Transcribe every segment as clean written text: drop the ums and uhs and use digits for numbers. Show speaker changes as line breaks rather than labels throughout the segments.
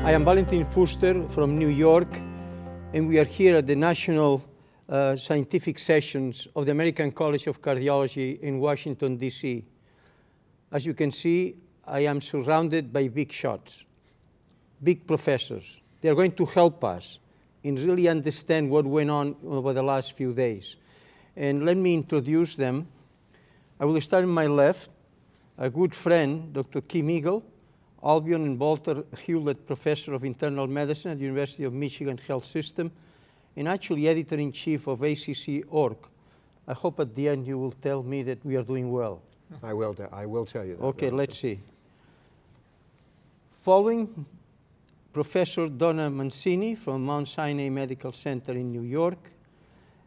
I am Valentin Fuster from New York, and we are here at the National Scientific Sessions of the American College of Cardiology in Washington, D.C. As you can see, I am surrounded by big shots, big professors. They are going to help us in really understand what went on over the last few days. And let me introduce them. I will start on my left, a good friend, Dr. Kim Eagle, Albion and Walter Hewlett Professor of Internal Medicine at the University of Michigan Health System, and actually Editor-in-Chief of ACC.org. I hope at the end you will tell me that we are doing well.
I will tell you that.
Okay, let's see. Following Professor Donna Mancini from Mount Sinai Medical Center in New York.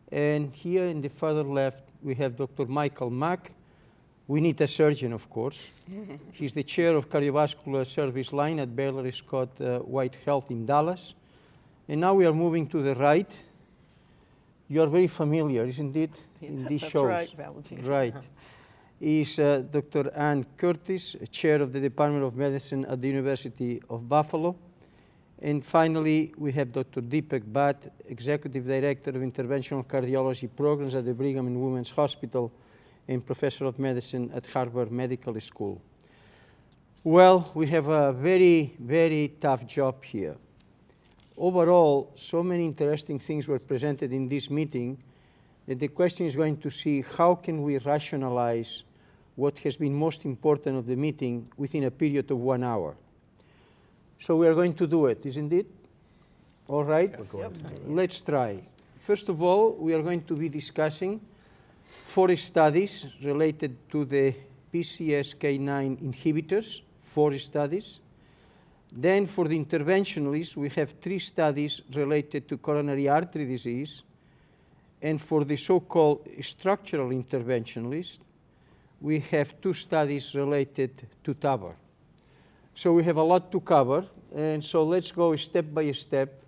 And here in the further left, we have Dr. Michael Mack. We need a surgeon, of course. He's the chair of cardiovascular service line at Baylor Scott White Health in Dallas. And now we are moving to the right. You are very familiar, isn't it, in these shows?
That's right, Valentin.
Right. Is Dr. Ann Curtis, chair of the Department of Medicine at the University of Buffalo. And finally, we have Dr. Deepak Bhatt, executive director of interventional cardiology programs at the Brigham and Women's Hospital and professor of medicine at Harvard Medical School. Well, we have a very, very tough job here. Overall, so many interesting things were presented in this meeting that the question is going to see how can we rationalize what has been most important of the meeting within a period of 1 hour. So we are going to do it, isn't it? All right?
Yes. Yep.
Let's try. First of all, we are going to be discussing 4 studies related to the PCSK9 inhibitors, 4 studies. Then for the interventionalists, we have 3 studies related to coronary artery disease. And for the so-called structural interventionalists, we have 2 studies related to TAVR. So we have a lot to cover, and so let's go step by step,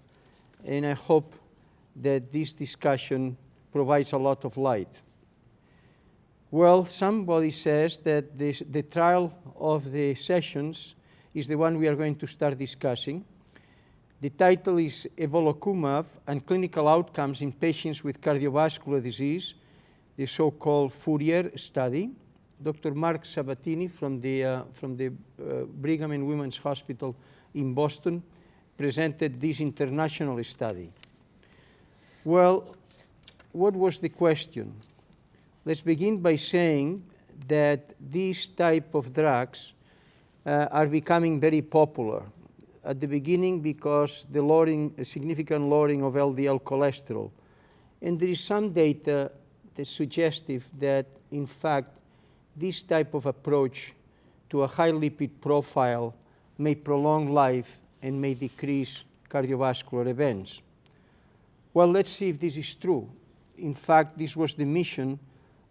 and I hope that this discussion provides a lot of light. Well, somebody says that the trial of the sessions is the one we are going to start discussing. The title is Evolocumab and Clinical Outcomes in Patients with Cardiovascular Disease, the so-called FOURIER study. Dr. Mark Sabatini from the Brigham and Women's Hospital in Boston presented this international study. Well, what was the question? Let's begin by saying that these type of drugs are becoming very popular. At the beginning because a significant lowering of LDL cholesterol. And there is some data that's suggestive that, in fact, this type of approach to a high lipid profile may prolong life and may decrease cardiovascular events. Well, let's see if this is true. In fact, this was the mission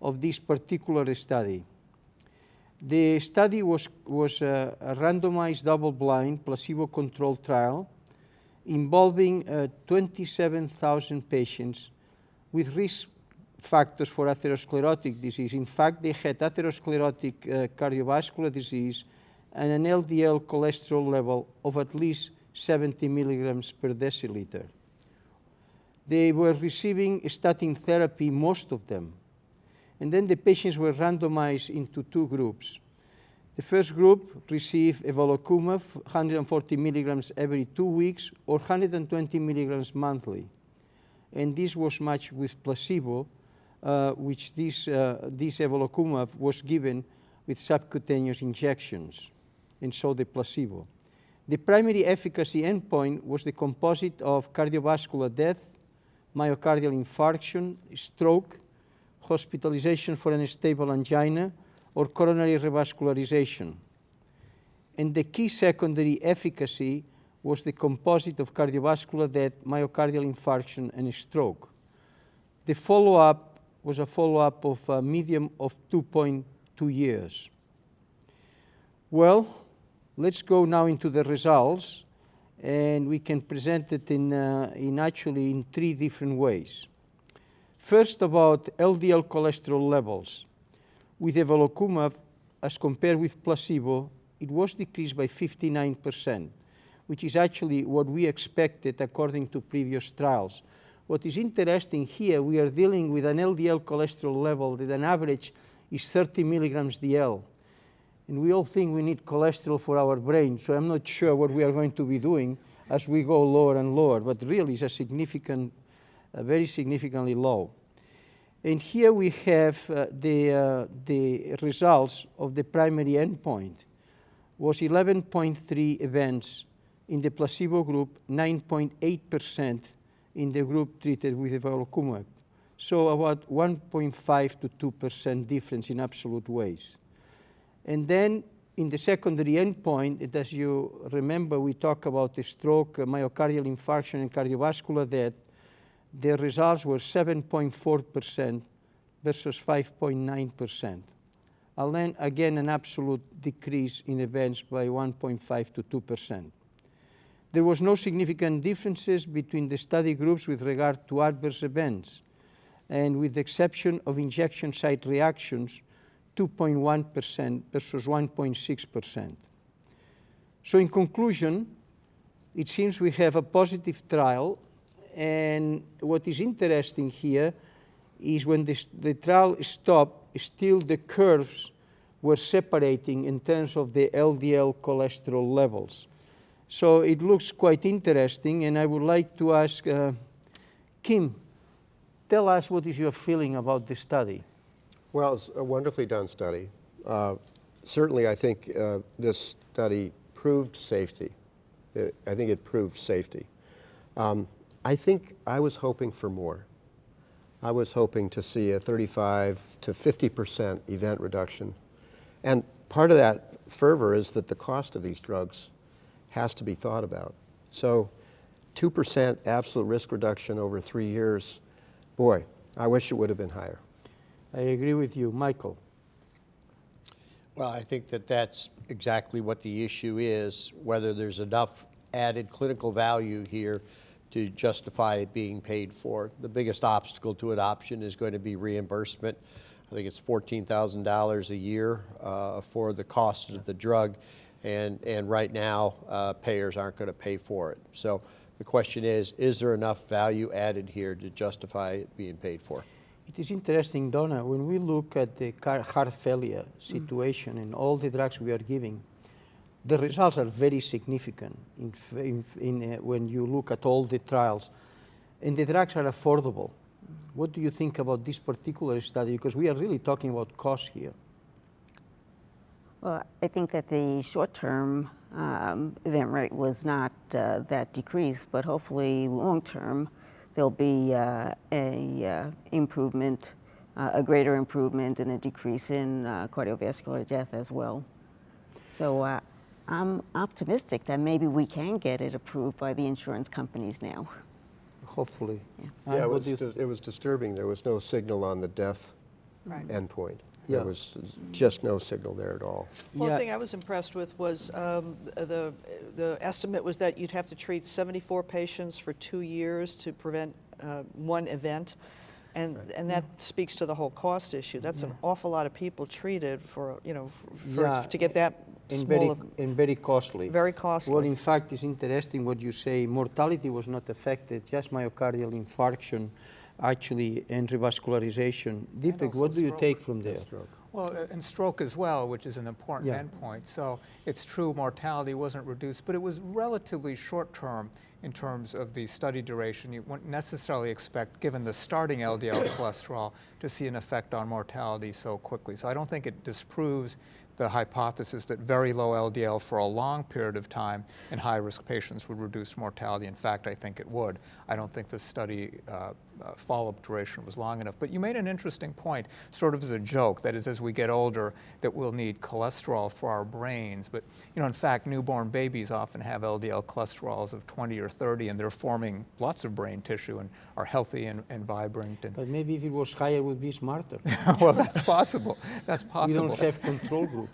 of this particular study. The study was a randomized double-blind placebo-controlled trial involving 27,000 patients with risk factors for atherosclerotic disease. In fact, they had atherosclerotic cardiovascular disease and an LDL cholesterol level of at least 70 milligrams per deciliter. They were receiving statin therapy, most of them. And then the patients were randomized into 2 groups. The first group received evolocumab, 140 milligrams every 2 weeks, or 120 milligrams monthly. And this was matched with placebo, which this evolocumab was given with subcutaneous injections, and so the placebo. The primary efficacy endpoint was the composite of cardiovascular death, myocardial infarction, stroke, hospitalization for unstable angina, or coronary revascularization. And the key secondary efficacy was the composite of cardiovascular death, myocardial infarction, and stroke. The follow-up was a follow-up of a median of 2.2 years. Well, let's go now into the results, and we can present it in 3 different ways. First, about LDL cholesterol levels. With evolocumab, as compared with placebo, it was decreased by 59%, which is actually what we expected according to previous trials. What is interesting here, we are dealing with an LDL cholesterol level that on average is 30 milligrams DL. And we all think we need cholesterol for our brain, so I'm not sure what we are going to be doing as we go lower and lower, but really it's very significantly low. And here we have the results of the primary endpoint. Was 11.3 events in the placebo group, 9.8% in the group treated with evolocumab. So about 1.5 to 2% difference in absolute ways. And then in the secondary endpoint, and as you remember, we talk about the stroke, myocardial infarction, and cardiovascular death. The results were 7.4% versus 5.9%. And then again, an absolute decrease in events by 1.5 to 2%. There was no significant differences between the study groups with regard to adverse events, and with the exception of injection site reactions, 2.1% versus 1.6%. So in conclusion, it seems we have a positive trial, and what is interesting here is when the trial stopped, still the curves were separating in terms of the LDL cholesterol levels. So it looks quite interesting, and I would like to ask Kim, tell us what is your feeling about the study.
Well, it's a wonderfully done study. Certainly, I think this study proved safety. I think it proved safety. I think I was hoping for more. I was hoping to see a 35 to 50% event reduction. And part of that fervor is that the cost of these drugs has to be thought about. So 2% absolute risk reduction over 3 years, boy, I wish it would have been higher.
I agree with you. Michael?
Well, I think that that's exactly what the issue is, whether there's enough added clinical value here to justify it being paid for. The biggest obstacle to adoption is going to be reimbursement. I think it's $14,000 a year for the cost of the drug, and right now payers aren't going to pay for it. So the question is there enough value added here to justify it being paid for?
It is interesting, Donna, when we look at the heart failure situation and all the drugs we are giving, the results are very significant when you look at all the trials, and the drugs are affordable. What do you think about this particular study? Because we are really talking about cost here.
Well, I think that the short-term event rate was not that decreased, but hopefully long-term there'll be a improvement, a greater improvement and a decrease in cardiovascular death as well. So I'm optimistic that maybe we can get it approved by the insurance companies now.
Hopefully.
Yeah,
Yeah, it was disturbing. There was no signal on the death endpoint.
Yeah.
There was just no signal there at all.
Well, the thing I was impressed with was the estimate was that you'd have to treat 74 patients for 2 years to prevent one event, and that speaks to the whole cost issue. That's an awful lot of people treated for to get that small.
And very costly.
Very costly.
Well, in fact, it's interesting what you say. Mortality was not affected, just myocardial infarction, actually, and revascularization. Deepak, what do you take from there?
Well, and stroke as well, which is an important endpoint. So it's true mortality wasn't reduced, but it was relatively short-term in terms of the study duration. You wouldn't necessarily expect, given the starting LDL cholesterol, to see an effect on mortality so quickly. So I don't think it disproves the hypothesis that very low LDL for a long period of time in high-risk patients would reduce mortality. In fact, I think it would. I don't think the study follow-up duration was long enough. But you made an interesting point, sort of as a joke, that is, as we get older, that we'll need cholesterol for our brains. But, in fact, newborn babies often have LDL cholesterols of 20 or 30, and they're forming lots of brain tissue and are healthy and vibrant.
But maybe if it was higher, it would be smarter.
Well, that's possible. That's possible.
You don't have control group.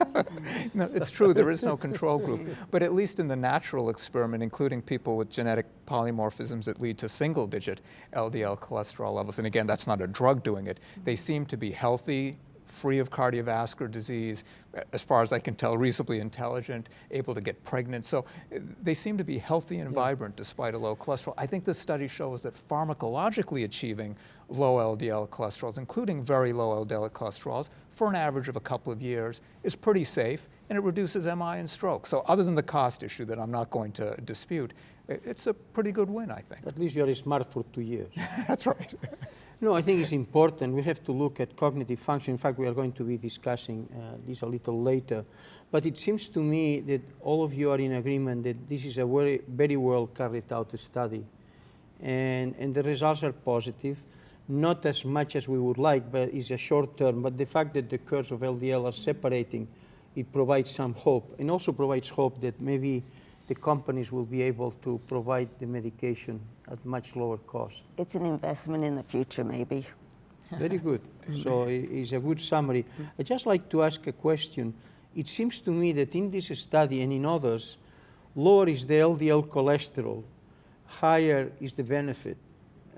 No, it's true, there is no control group. But at least in the natural experiment, including people with genetic polymorphisms that lead to single-digit LDL cholesterol levels, and again, that's not a drug doing it, they seem to be healthy, free of cardiovascular disease, as far as I can tell, reasonably intelligent, able to get pregnant. So they seem to be healthy and vibrant despite a low cholesterol. I think this study shows that pharmacologically achieving low LDL cholesterols, including very low LDL cholesterols, for an average of a couple of years, is pretty safe, and it reduces MI and stroke. So other than the cost issue that I'm not going to dispute, it's a pretty good win, I think.
At least you are smart for 2 years.
That's right.
No, I think it's important. We have to look at cognitive function. In fact, we are going to be discussing this a little later. But it seems to me that all of you are in agreement that this is a very, very well carried out study. And the results are positive. Not as much as we would like, but it's a short term. But the fact that the curves of LDL are separating, it provides some hope. And also provides hope that maybe the companies will be able to provide the medication at much lower cost.
It's an investment in the future, maybe.
Very good. So it's a good summary. I'd just like to ask a question. It seems to me that in this study and in others, lower is the LDL cholesterol, higher is the benefit.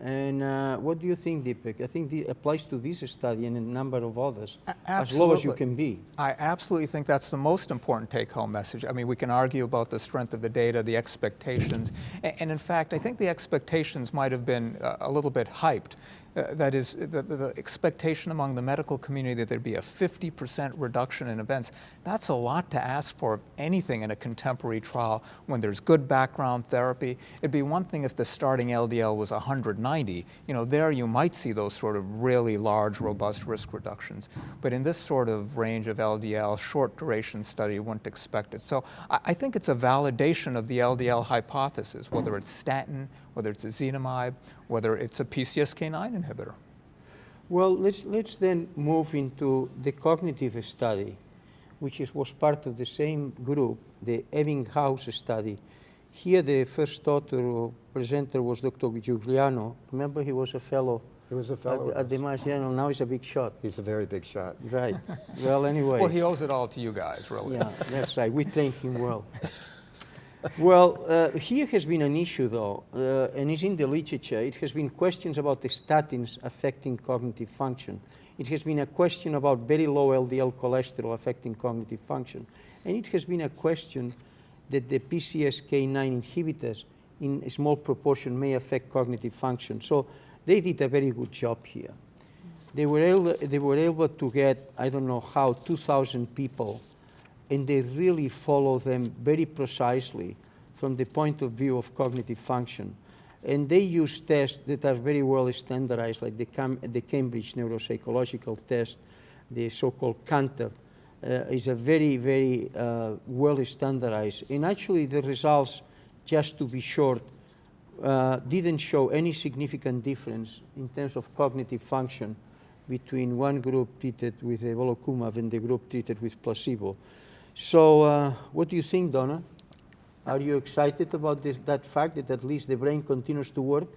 And what do you think, Deepak? I think it applies to this study and a number of others, as low as you can be.
I absolutely think that's the most important take-home message. I mean, we can argue about the strength of the data, the expectations, and in fact, I think the expectations might have been a little bit hyped. That is, the expectation among the medical community that there'd be a 50% reduction in events. That's a lot to ask for of anything in a contemporary trial when there's good background therapy. It'd be one thing if the starting LDL was 190. You know, there you might see those sort of really large, robust risk reductions. But in this sort of range of LDL, short duration study, you wouldn't expect it. So I think it's a validation of the LDL hypothesis, whether it's statin, whether it's ezetimibe, whether it's a PCSK9 inhibitor.
Well, let's then move into the cognitive study, which was part of the same group, the Ebbinghaus study. Here the first author or presenter was Dr. Giuliano. Remember, he was a fellow.
He was a fellow
at the Mass General. Now he's a big shot.
He's a very big shot.
Right. Well, anyway.
Well, he owes it all to you guys, really.
Yeah, that's right. We trained him well. Well, here has been an issue, though, and it's in the literature. It has been questions about the statins affecting cognitive function. It has been a question about very low LDL cholesterol affecting cognitive function. And it has been a question that the PCSK9 inhibitors in a small proportion may affect cognitive function. So they did a very good job here. They were able to get, I don't know how, 2,000 people, and they really follow them very precisely from the point of view of cognitive function. And they use tests that are very well standardized, like the Cambridge Neuropsychological Test, the so-called CANTER, is a very, very well standardized. And actually the results, just to be short, didn't show any significant difference in terms of cognitive function between one group treated with evolocumab and the group treated with placebo. So what do you think, Donna? Are you excited about that fact that at least the brain continues to work?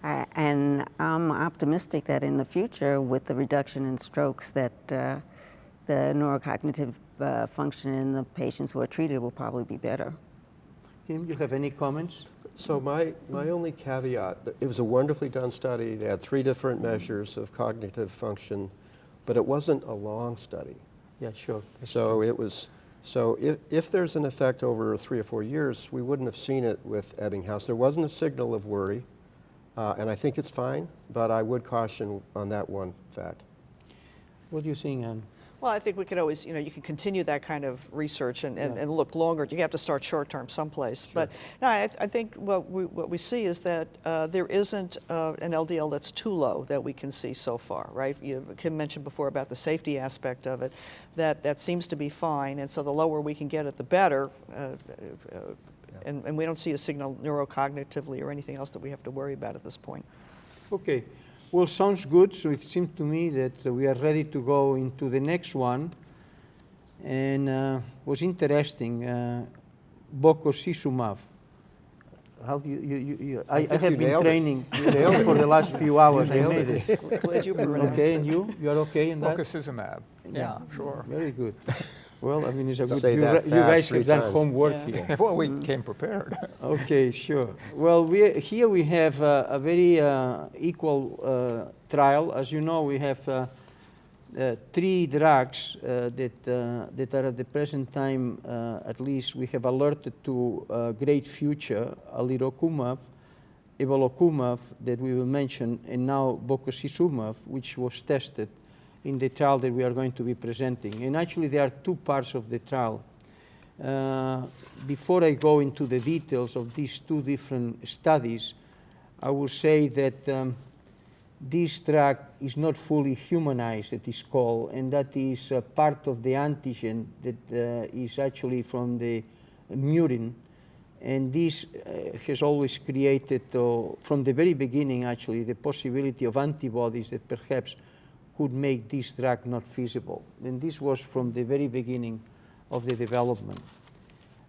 And I'm optimistic that in the future, with the reduction in strokes, that the neurocognitive function in the patients who are treated will probably be better.
Tim, do you have any comments?
So my only caveat, it was a wonderfully done study. They had 3 different measures of cognitive function, but it wasn't a long study.
Yeah, sure.
So it was. So if there's an effect over 3 or 4 years, we wouldn't have seen it with Ebbinghaus. There wasn't a signal of worry, and I think it's fine, but I would caution on that one fact.
What do you think, Anne?
Well, I think we could always, you can continue that kind of research and look longer. You have to start short term someplace. Sure. But no, I think what we see is that there isn't an LDL that's too low that we can see so far, right? Kim mentioned before about the safety aspect of it, that seems to be fine. And so the lower we can get it, the better. And we don't see a signal neurocognitively or anything else that we have to worry about at this point.
Okay. Well, sounds good. So it seems to me that we are ready to go into the next one. And was interesting, bococizumab. How do you I have been training for the last few hours. I made it.
Glad you pronounced
okay,
it.
And you are okay in that?
Bococizumab. Yeah, sure.
Very good. Well, I mean, it's a good.
Say that
You guys
fast
have done
3 times.
homework
Yeah.
here.
Well, we came prepared.
Okay, sure. Well, here we have a very equal trial. As you know, we have three drugs that are at the present time, at least we have alerted to great future, alirocumab, evolocumab that we will mention, and now bococizumab, which was tested in the trial that we are going to be presenting. And actually there are two parts of the trial. Before I go into the details of these two different studies, I will say that this drug is not fully humanized, it is called, and that is part of the antigen that is actually from the murine. And this has always created, from the very beginning actually, the possibility of antibodies that perhaps could make this drug not feasible. And this was from the very beginning of the development.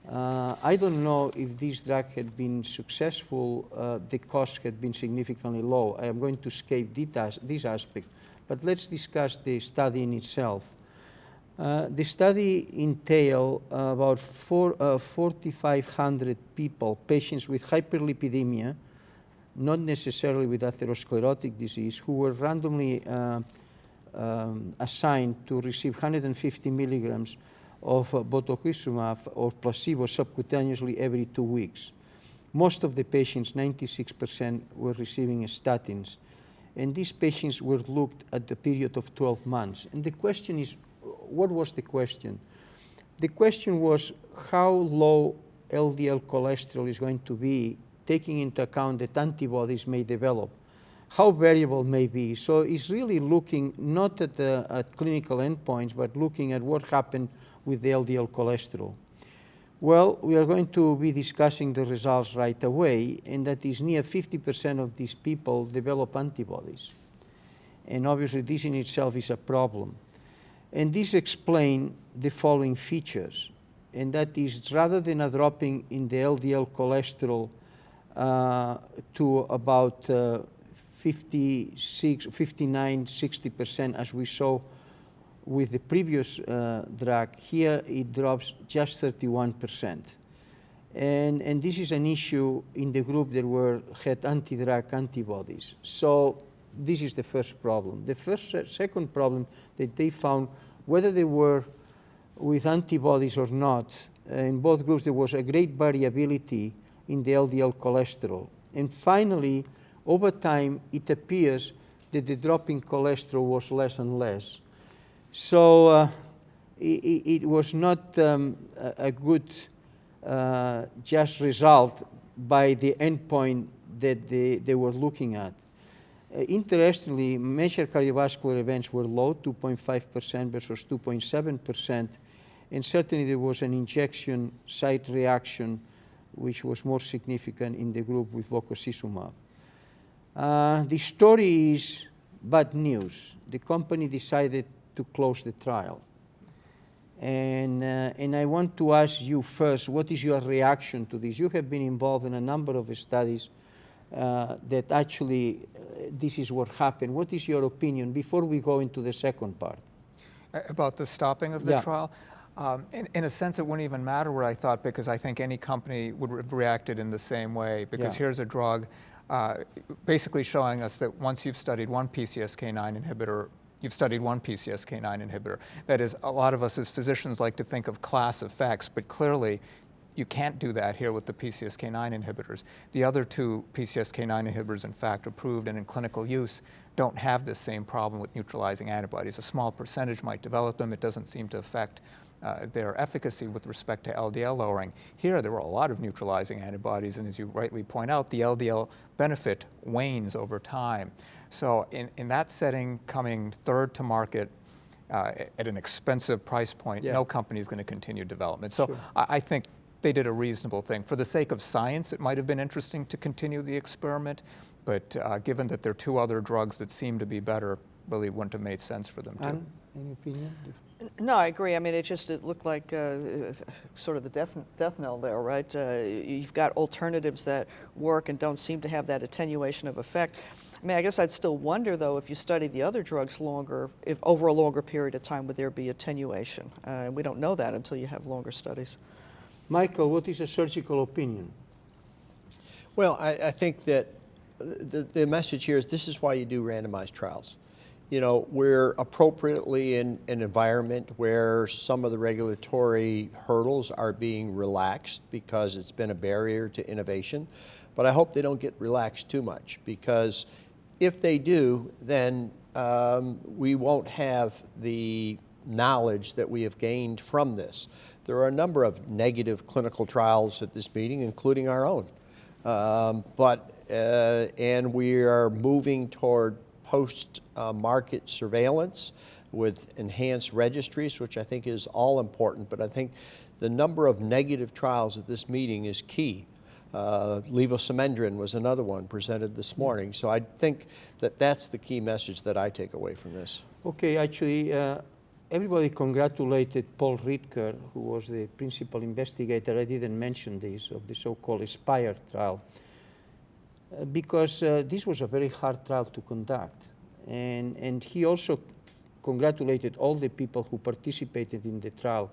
I don't know if this drug had been successful, the cost had been significantly low. I am going to escape this aspect, but let's discuss the study in itself. The study entailed about 4,500 people, patients with hyperlipidemia, not necessarily with atherosclerotic disease, who were randomly assigned to receive 150 milligrams of bococizumab or placebo subcutaneously every 2 weeks. Most of the patients, 96%, were receiving statins. And these patients were looked at the period of 12 months. And the question is, what was the question? The question was how low LDL cholesterol is going to be, taking into account that antibodies may develop, how variable may be. So it's really looking not at clinical endpoints, but looking at what happened with the LDL cholesterol. Well, we are going to be discussing the results right away, and that is near 50% of these people develop antibodies. And obviously this in itself is a problem. And this explains the following features, and that is rather than a dropping in the LDL cholesterol to about 56, 59, 60% as we saw with the previous drug, here it drops just 31%. And this is an issue in the group that had anti-drug antibodies. So this is the first problem. The second problem that they found, whether they were with antibodies or not, in both groups there was a great variability in the LDL cholesterol. And finally, over time, it appears that the drop in cholesterol was less and less. So it was not a good just result by the endpoint that they were looking at. Interestingly, measured cardiovascular events were low, 2.5% versus 2.7%, and certainly there was an injection site reaction which was more significant in the group with bococizumab. The story is bad news. The company decided to close the trial. And I want to ask you first, what is your reaction to this? You have been involved in a number of studies that actually this is what happened. What is your opinion before we go into the second part?
About the stopping of the trial? In a sense, it wouldn't even matter what I thought, because I think any company would have reacted in the same way, because here's a drug basically showing us that once you've studied one PCSK9 inhibitor, you've studied one PCSK9 inhibitor. That is, a lot of us as physicians like to think of class effects, but clearly you can't do that here with the PCSK9 inhibitors. The other two PCSK9 inhibitors, in fact, approved and in clinical use, don't have this same problem with neutralizing antibodies. A small percentage might develop them. It doesn't seem to affect their efficacy with respect to LDL lowering. Here, there were a lot of neutralizing antibodies, and as you rightly point out, the LDL benefit wanes over time. So in that setting, coming third to market at an expensive price point, no company is going to continue development. So I think they did a reasonable thing. For the sake of science, it might have been interesting to continue the experiment, but given that there are two other drugs that seem to be better, really wouldn't have made sense for them to.
Anne, any opinion?
No, I agree. I mean, it looked like sort of the death knell there, right? You've got alternatives that work and don't seem to have that attenuation of effect. I mean, I guess I'd still wonder, though, if you studied the other drugs longer, if over a longer period of time, would there be attenuation? We don't know that until you have longer studies.
Michael, what is a surgical opinion?
Well, I think that the message here is this is why you do randomized trials. you know, we're appropriately in an environment where some of the regulatory hurdles are being relaxed because it's been a barrier to innovation. But I hope they don't get relaxed too much, because if they do, then we won't have the knowledge that we have gained from this. There are a number of negative clinical trials at this meeting, including our own. And we are moving toward post-market surveillance with enhanced registries, which I think is all important. But I think the number of negative trials at this meeting is key. Levosimendan was another one presented this morning. So I think that that's the key message that I take away from this.
Okay, actually, everybody congratulated Paul Ritker, who was the principal investigator, I didn't mention this, of the so-called SPIRE trial, because this was a very hard trial to conduct. And he also congratulated all the people who participated in the trial.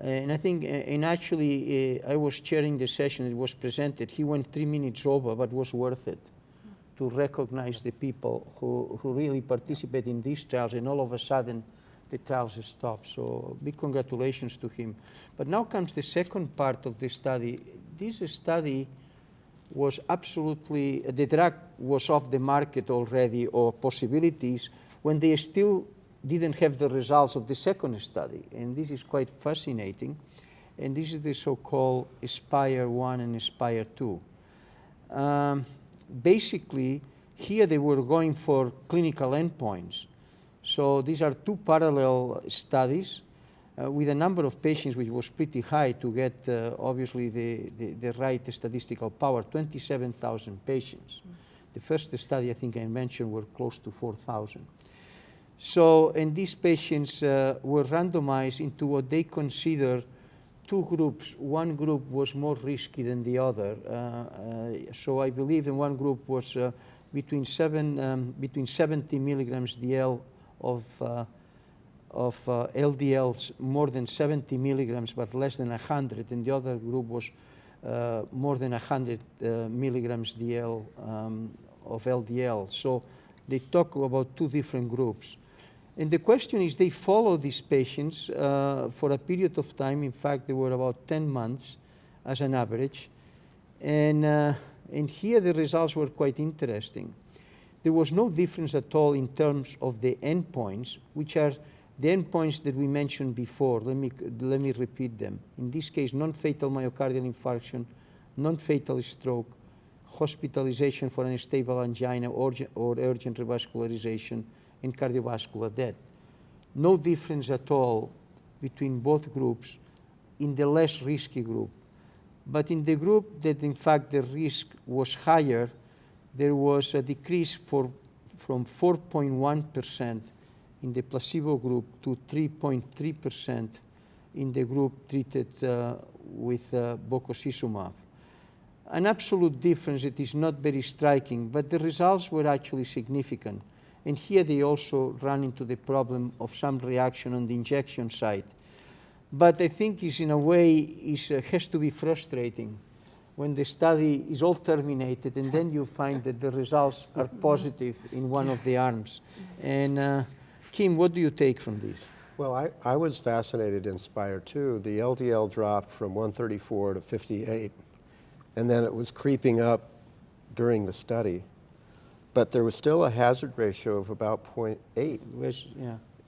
And I think, and actually, I was chairing the session, it was presented. He went 3 minutes over, but was worth it to recognize the people who really participate in these trials, and all of a sudden, the trials stop. So big congratulations to him. But now comes the second part of the study. This study was absolutely, the drug was off the market already, or possibilities, when they still didn't have the results of the second study. And this is quite fascinating. And this is the so-called SPIRE-1 and SPIRE-2. Basically, here they were going for clinical endpoints. So these are two parallel studies with a number of patients which was pretty high to get obviously the right statistical power, 27,000 patients. The first study I think I mentioned were close to 4,000. So, and these patients were randomized into what they consider two groups. One group was more risky than the other. So I believe in one group was between 70 milligrams DL of LDLs, more than 70 milligrams, but less than 100. And the other group was more than 100 milligrams DL of LDL. So they talk about two different groups. And the question is, they follow these patients for a period of time. In fact, they were about 10 months as an average. And here the results were quite interesting. There was no difference at all in terms of the endpoints, which are the endpoints that we mentioned before. Let me repeat them. In this case, non-fatal myocardial infarction, non-fatal stroke, hospitalization for unstable angina or urgent revascularization, and cardiovascular death. No difference at all between both groups in the less risky group. But in the group that in fact the risk was higher, there was a decrease from 4.1% in the placebo group to 3.3% in the group treated with bococizumab. An absolute difference that is not very striking, but the results were actually significant. And here they also run into the problem of some reaction on the injection site. But I think is in a way has to be frustrating when the study is all terminated and then you find that the results are positive in one of the arms. And Kim, what do you take from this?
Well, I was fascinated in SPIRE-2. The LDL dropped from 134 to 58, and then it was creeping up during the study. But there was still a hazard ratio of about 0.8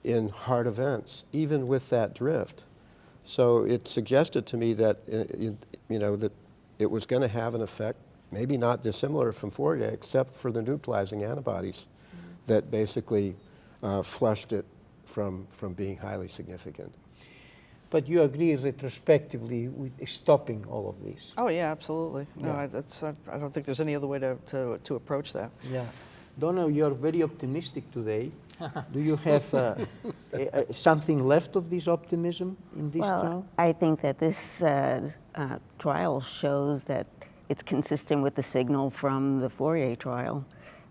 in heart events, even with that drift. So it suggested to me that, that it was going to have an effect, maybe not dissimilar from FOURIER, except for the neutralizing antibodies that basically flushed it from being highly significant.
But you agree retrospectively with stopping all of this?
Oh yeah, absolutely. No,
Yeah.
I don't think there's any other way to approach that.
Yeah. Donna, you're very optimistic today. Do you have something left of this optimism in this trial?
I think that this trial shows that it's consistent with the signal from the FOURIER trial.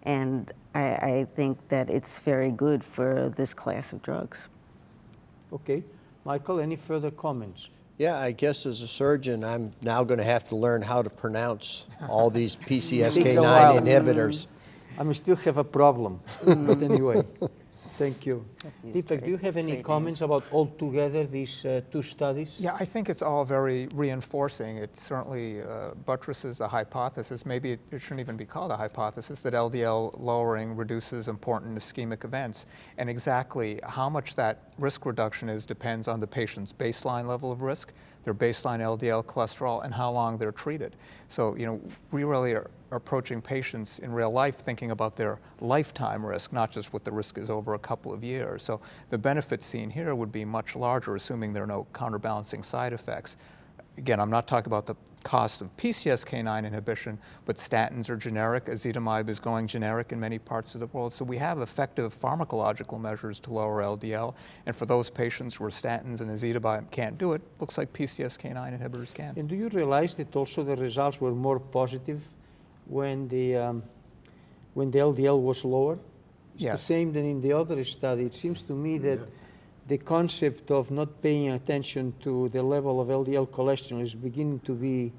And I think that it's very good for this class of drugs.
Okay. Michael, any further comments?
Yeah, I guess as a surgeon, I'm now going to have to learn how to pronounce all these PCSK9 inhibitors.
I may still have a problem, but anyway. Thank you.
Let's use
Deepak, do you have any
trade
comments about altogether these two studies?
Yeah, I think it's all very reinforcing. It certainly buttresses the hypothesis. Maybe it shouldn't even be called a hypothesis, that LDL lowering reduces important ischemic events. And exactly how much that risk reduction is depends on the patient's baseline level of risk, their baseline LDL cholesterol, and how long they're treated. So, we really are approaching patients in real life thinking about their lifetime risk, not just what the risk is over a couple of years. So the benefit seen here would be much larger, assuming there are no counterbalancing side effects. Again, I'm not talking about the cost of PCSK9 inhibition, but statins are generic. Ezetimibe is going generic in many parts of the world. So we have effective pharmacological measures to lower LDL. And for those patients where statins and ezetimibe can't do it, looks like PCSK9 inhibitors can.
And do you realize that also the results were more positive when the LDL was lower? It's
Yes.
the same than in the other study. It seems to me that the concept of not paying attention to the level of LDL cholesterol is beginning to be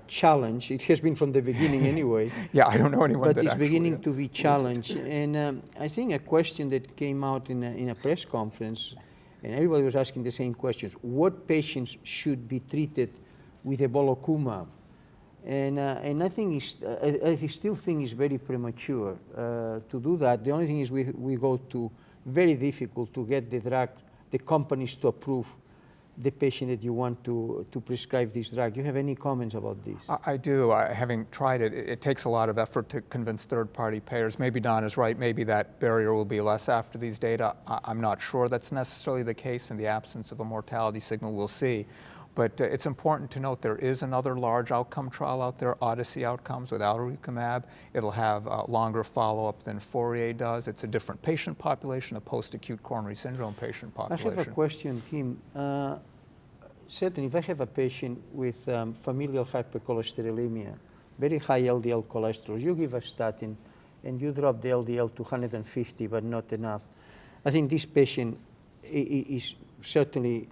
challenged. It has been from the beginning anyway.
Yeah, I don't know anyone
But
that
it's
actually
beginning to be challenged. And I think a question that came out in a press conference, and everybody was asking the same questions: what patients should be treated with evolocumab? And I think I still think it's very premature to do that. The only thing is we go to very difficult to get the drug, the companies to approve the patient that you want to prescribe this drug. You have any comments about this?
I do. Having tried it, it takes a lot of effort to convince third-party payers. Maybe Don is right. Maybe that barrier will be less after these data. I'm not sure that's necessarily the case. In the absence of a mortality signal, we'll see. But it's important to note there is another large outcome trial out there, Odyssey Outcomes with alirocumab. It'll have longer follow-up than FOURIER does. It's a different patient population, a post-acute coronary syndrome patient population.
I have a question, Tim. Certainly, if I have a patient with familial hypercholesterolemia, very high LDL cholesterol, you give a statin and you drop the LDL to 150, but not enough. I think this patient is certainly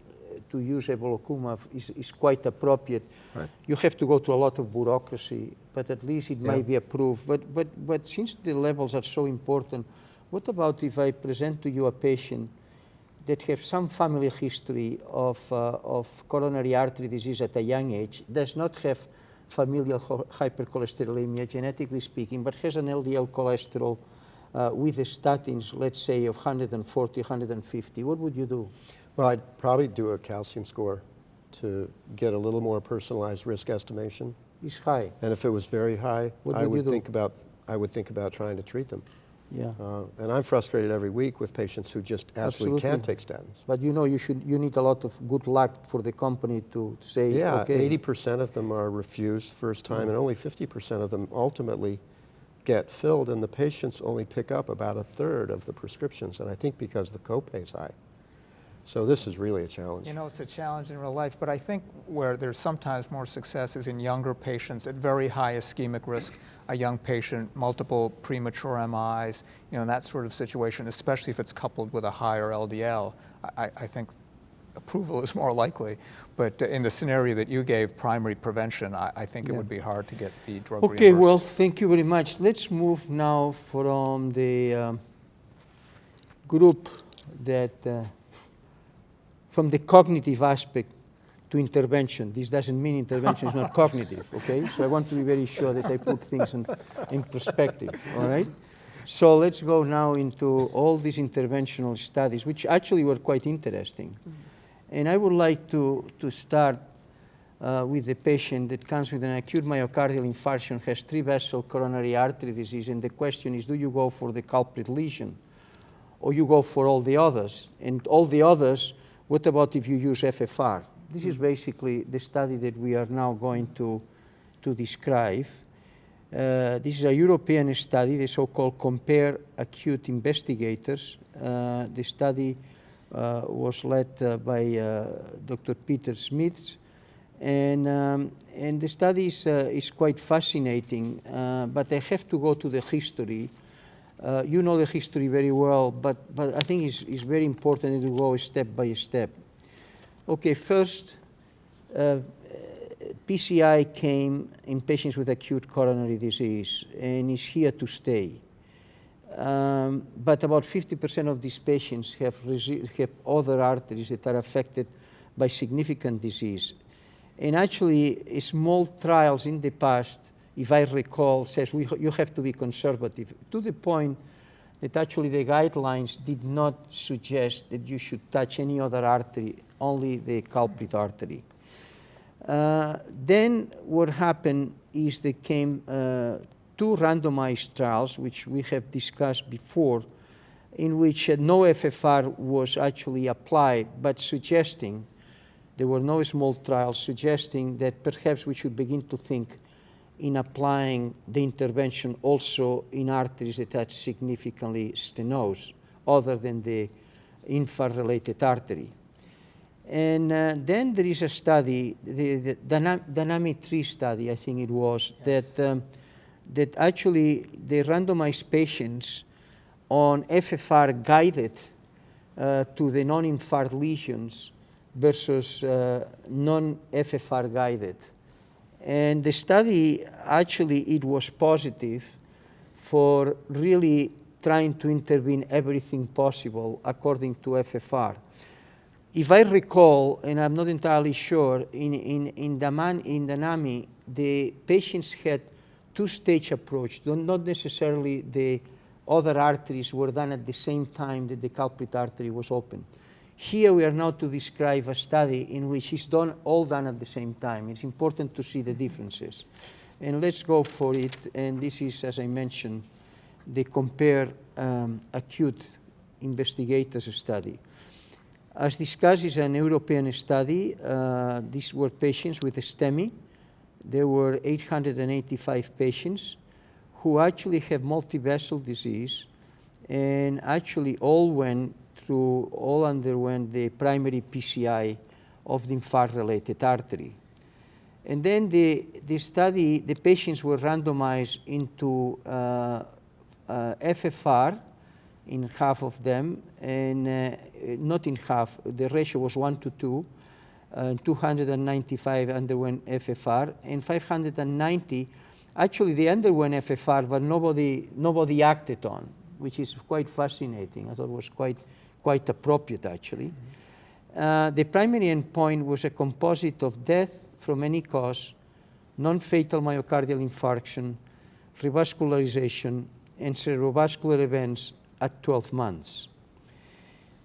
to use evolocumab is quite appropriate.
Right.
You have to go through a lot of bureaucracy, but at least it might be approved. But since the levels are so important, what about if I present to you a patient that have some family history of coronary artery disease at a young age, does not have familial hypercholesterolemia, genetically speaking, but has an LDL cholesterol with the statins, let's say, of 140, 150, what would you do?
Well, I'd probably do a calcium score to get a little more personalized risk estimation.
It's high.
And if it was very high,
What
I
would you
would
do?
think about trying to treat them.
Yeah.
And I'm frustrated every week with patients who just absolutely can't take statins.
But you need a lot of good luck for the company to say,
Yeah,
okay.
80% of them are refused first time, and only 50% of them ultimately get filled, and the patients only pick up about a third of the prescriptions, and I think because the copay is high. So this is really a challenge.
You know, it's a challenge in real life, but I think where there's sometimes more success is in younger patients at very high ischemic risk, a young patient, multiple premature MIs, in that sort of situation, especially if it's coupled with a higher LDL. I think approval is more likely. But in the scenario that you gave, primary prevention, I think it would be hard to get the drug reimbursed.
Okay, well, thank you very much. Let's move now from the group that from the cognitive aspect to intervention. This doesn't mean intervention is not cognitive, okay? So I want to be very sure that I put things in perspective, all right? So let's go now into all these interventional studies, which actually were quite interesting. And I would like to start with a patient that comes with an acute myocardial infarction, has 3-vessel coronary artery disease, and the question is, do you go for the culprit lesion or you go for all the others? And all the others, what about if you use FFR? This is basically the study that we are now going to describe. This is a European study, the so-called COMPARE-ACUTE investigators. The study was led by Dr. Peter Smith, and the study is quite fascinating, but I have to go to the history. You know the history very well, but I think it's very important to go step by step. Okay, first, PCI came in patients with acute coronary disease and is here to stay. but about 50% of these patients have other arteries that are affected by significant disease. And actually, small trials in the past, if I recall, says you have to be conservative, to the point that actually the guidelines did not suggest that you should touch any other artery, only the culprit artery. Then what happened is there came 2 randomized trials, which we have discussed before, in which no FFR was actually applied, but suggesting, there were no small trials, suggesting that perhaps we should begin to think in applying the intervention also in arteries that had significantly stenosis, other than the infarct-related artery. And then there is a study, the Dynamic 3 study, I think it was, yes, that actually the randomized patients on FFR guided to the non-infarct lesions versus non-FFR guided. And the study, actually, it was positive for really trying to intervene everything possible according to FFR. If I recall, and I'm not entirely sure, in the NAMI, the patients had 2-stage approach, not necessarily the other arteries were done at the same time that the culprit artery was open. Here we are now to describe a study in which it's all done at the same time. It's important to see the differences. And let's go for it. And this is, as I mentioned, the COMPARE-ACUTE investigators study. As discussed, is an European study. These were patients with STEMI. There were 885 patients who actually have multivessel disease, and actually all underwent the primary PCI of the infarct-related artery. And then the study, the patients were randomized into FFR in half of them, and not in half, the ratio was 1:2. 295 underwent FFR, and 590, actually they underwent FFR, but nobody acted on, which is quite fascinating. I thought it was quite appropriate, actually. The primary endpoint was a composite of death from any cause, non-fatal myocardial infarction, revascularization, and cerebrovascular events at 12 months.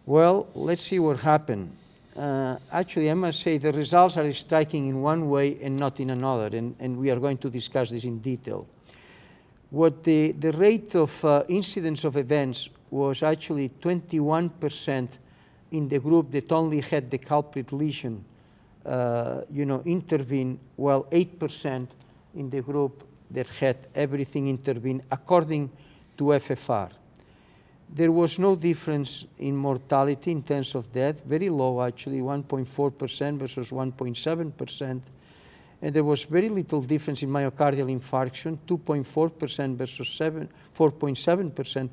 Well, let's see what happened. Actually, I must say the results are striking in one way and not in another, and we are going to discuss this in detail. What the rate of incidence of events was actually 21% in the group that only had the culprit lesion intervene, while 8% in the group that had everything intervene according to FFR. There was no difference in mortality in terms of death, very low actually, 1.4% versus 1.7%. And there was very little difference in myocardial infarction, 2.4% versus 4.7%,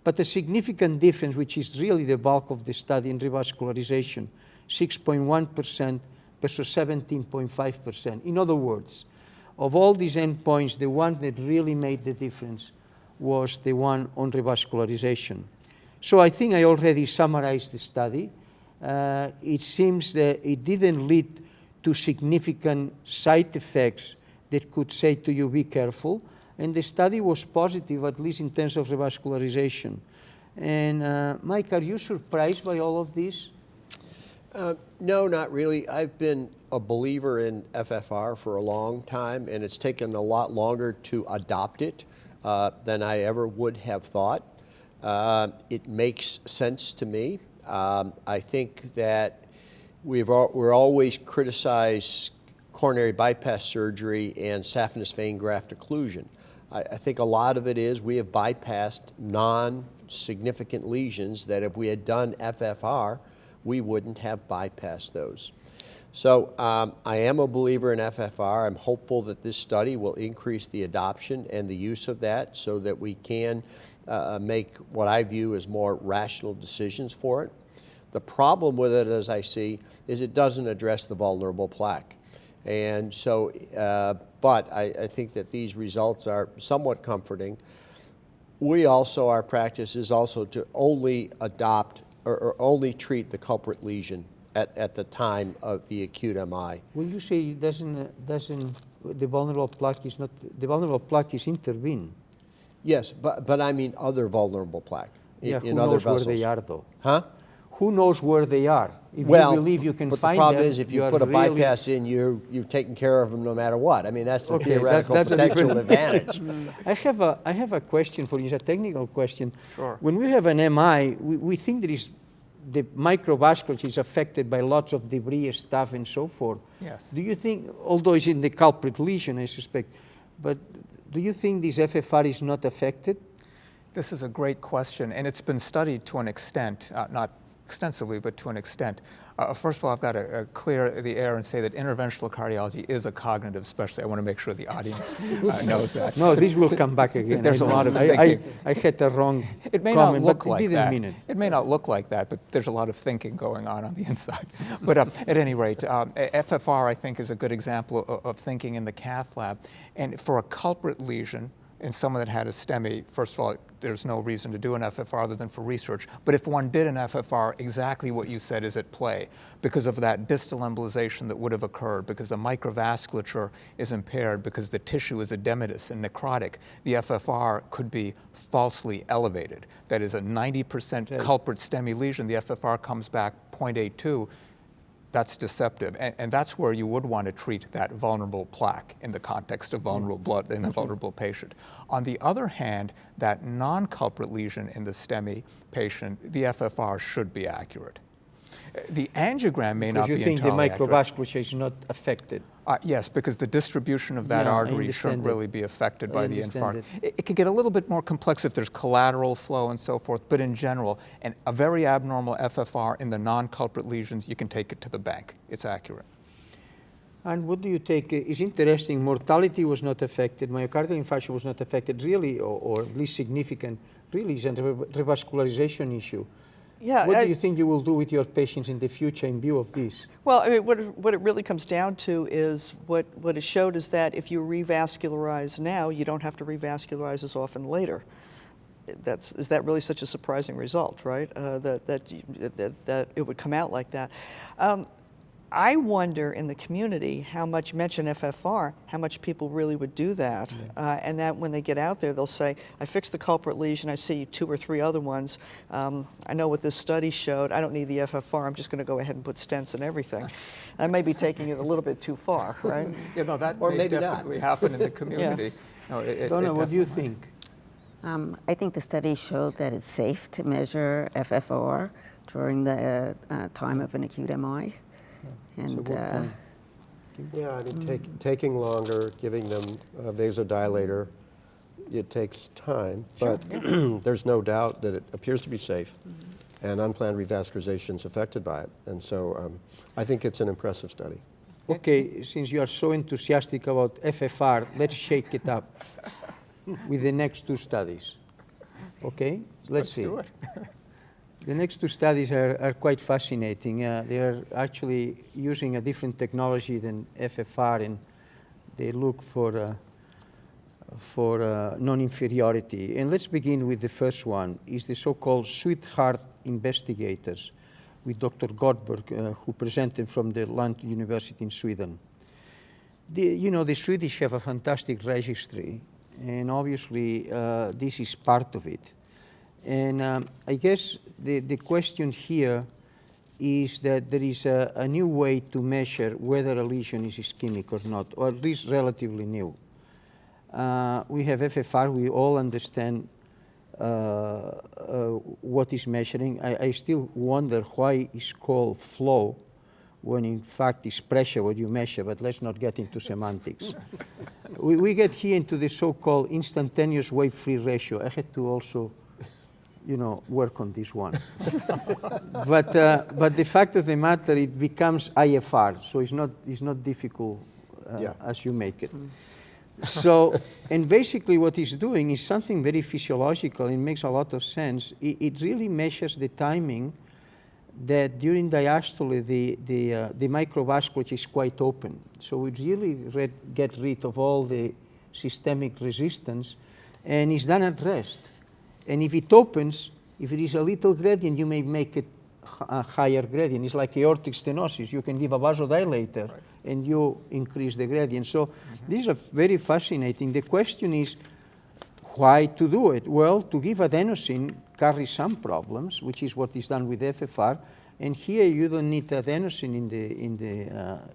but a significant difference, which is really the bulk of the study, in revascularization, 6.1% versus 17.5%. In other words, of all these endpoints, the one that really made the difference was the one on revascularization. So I think I already summarized the study. It seems that it didn't lead to significant side effects that could say to you, be careful. And the study was positive, at least in terms of revascularization. And Mike, are you surprised by all of this?
No, not really. I've been a believer in FFR for a long time, and it's taken a lot longer to adopt it than I ever would have thought. It makes sense to me. I think that we're always criticized coronary bypass surgery and saphenous vein graft occlusion. I think a lot of it is we have bypassed non-significant lesions that if we had done FFR, we wouldn't have bypassed those. So I am a believer in FFR. I'm hopeful that this study will increase the adoption and the use of that so that we can make what I view as more rational decisions for it. The problem with it, as I see, is it doesn't address the vulnerable plaque. And so, but I think that these results are somewhat comforting. We also, our practice is also to only adopt or only treat the culprit lesion at the time of the acute MI.
When you say the vulnerable plaque is not, the vulnerable plaque is intervened.
Yes, but I mean other vulnerable plaque
Yeah,
in
who
other
knows
vessels.
where they are though?
Huh?
Who knows where they are? If
Well,
you believe you can
but
find
the problem
them,
is if you
are
put a
really,
bypass in, you've taken care of them no matter what. I mean, that's the
Okay,
theoretical
that's a
potential
different-
advantage.
I have a question for you, it's a technical question.
Sure.
When we have an MI, we think there is the microvasculature is affected by lots of debris, stuff, and so forth.
Yes.
Do you think, although it's in the culprit lesion, I suspect, but do you think this FFR is not affected?
This is a great question, and it's been studied to an extent, not extensively, but to an extent. First of all, I've got to clear the air and say that interventional cardiology is a cognitive specialty. I want to make sure the audience knows that.
No, this will come back again.
There's
I
a
know.
lot of
I
thinking.
I had a wrong
It may
comment,
not look
but
like
I didn't
that.
mean it.
It may not look like that, but there's a lot of thinking going on the inside. But at any rate, FFR, I think, is a good example of thinking in the cath lab. And for a culprit lesion in someone that had a STEMI, first of all, there's no reason to do an FFR other than for research. But if one did an FFR, exactly what you said is at play because of that distal embolization that would have occurred, because the microvasculature is impaired, because the tissue is edematous and necrotic. The FFR could be falsely elevated. That is a 90% culprit STEMI lesion. The FFR comes back 0.82. That's deceptive, and that's where you would want to treat that vulnerable plaque in the context of vulnerable blood in a vulnerable patient. On the other hand, that non-culprit lesion in the STEMI patient, the FFR should be accurate. The angiogram may not be
Because you think the
entirely accurate.
microvasculature is not affected.
Yes, because the distribution of that
Yeah, I
artery
understand
shouldn't
it.
really be affected by the
understand
infarct.
it.
It could get a little bit more complex if there's collateral flow and so forth, but in general, a very abnormal FFR in the non-culprit lesions, you can take it to the bank. It's accurate.
And what do you take? Is interesting, mortality was not affected, myocardial infarction was not affected, really, or at least significant, really is a revascularization issue.
Yeah,
What do you think you will do with your patients in the future in view of this?
Well, I mean, what it really comes down to is what it showed is that if you revascularize now, you don't have to revascularize as often later. Is that really such a surprising result, right? That it would come out like that. I wonder in the community how much, mention FFR, how much people really would do that. And that when they get out there, they'll say, I fixed the culprit lesion, I see 2 or 3 other ones. I know what this study showed, I don't need the FFR, I'm just going to go ahead and put stents and everything. That may be taking it a little bit too far, right?
Yeah, no, that
Or
may
maybe not.
definitely happen in the community. No,
Donna, what do you
definitely-
think?
I think the study showed that it's safe to measure FFR during the time of an acute MI. And
good point.
Yeah, I mean, taking longer, giving them a vasodilator, it takes time, but there's no doubt that it appears to be safe, and unplanned revascularization is affected by it. And so I think it's an impressive study.
Okay, since you are so enthusiastic about FFR, let's shake it up with the next 2 studies. Okay? Let's see.
do it.
The next 2 studies are quite fascinating. They are actually using a different technology than FFR, and they look for non-inferiority. And let's begin with the first one. Is the so-called SWEDEHEART investigators with Dr. Goldberg, who presented from the Lund University in Sweden. The Swedish have a fantastic registry, and obviously this is part of it. And I guess the question here is that there is a new way to measure whether a lesion is ischemic or not, or at least relatively new. We have FFR, we all understand what is measuring. I still wonder why it's called flow when in fact it's pressure what you measure, but let's not get into semantics. We get here into the so-called instantaneous wave-free ratio. I had to also work on this one. But the fact of the matter, it becomes IFR, so it's not difficult as you make it. So, and basically what it's doing is something very physiological. It makes a lot of sense. It really measures the timing that during diastole, the microvasculature is quite open. So it really get rid of all the systemic resistance, and it's done at rest. And if it opens, if it is a little gradient, you may make it a higher gradient. It's like aortic stenosis. You can give a vasodilator and you increase the gradient. So these are very fascinating. The question is why to do it? Well, to give adenosine carries some problems, which is what is done with FFR. And here you don't need adenosine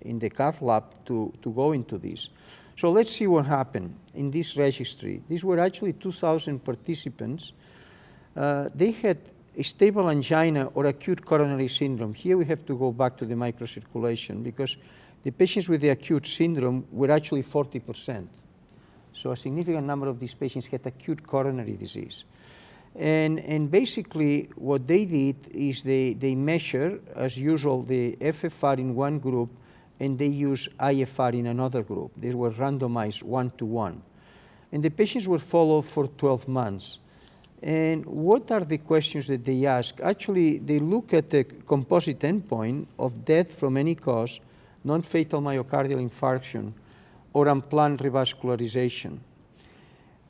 in the cath lab to go into this. So let's see what happened in this registry. These were actually 2,000 participants. They had a stable angina or acute coronary syndrome. Here we have to go back to the microcirculation because the patients with the acute syndrome were actually 40%. So a significant number of these patients had acute coronary disease. And basically what they did is they measure, as usual, the FFR in one group and they use IFR in another group. They were randomized 1-to-1. And the patients were followed for 12 months. And what are the questions that they ask? Actually, they look at the composite endpoint of death from any cause, non-fatal myocardial infarction, or unplanned revascularization.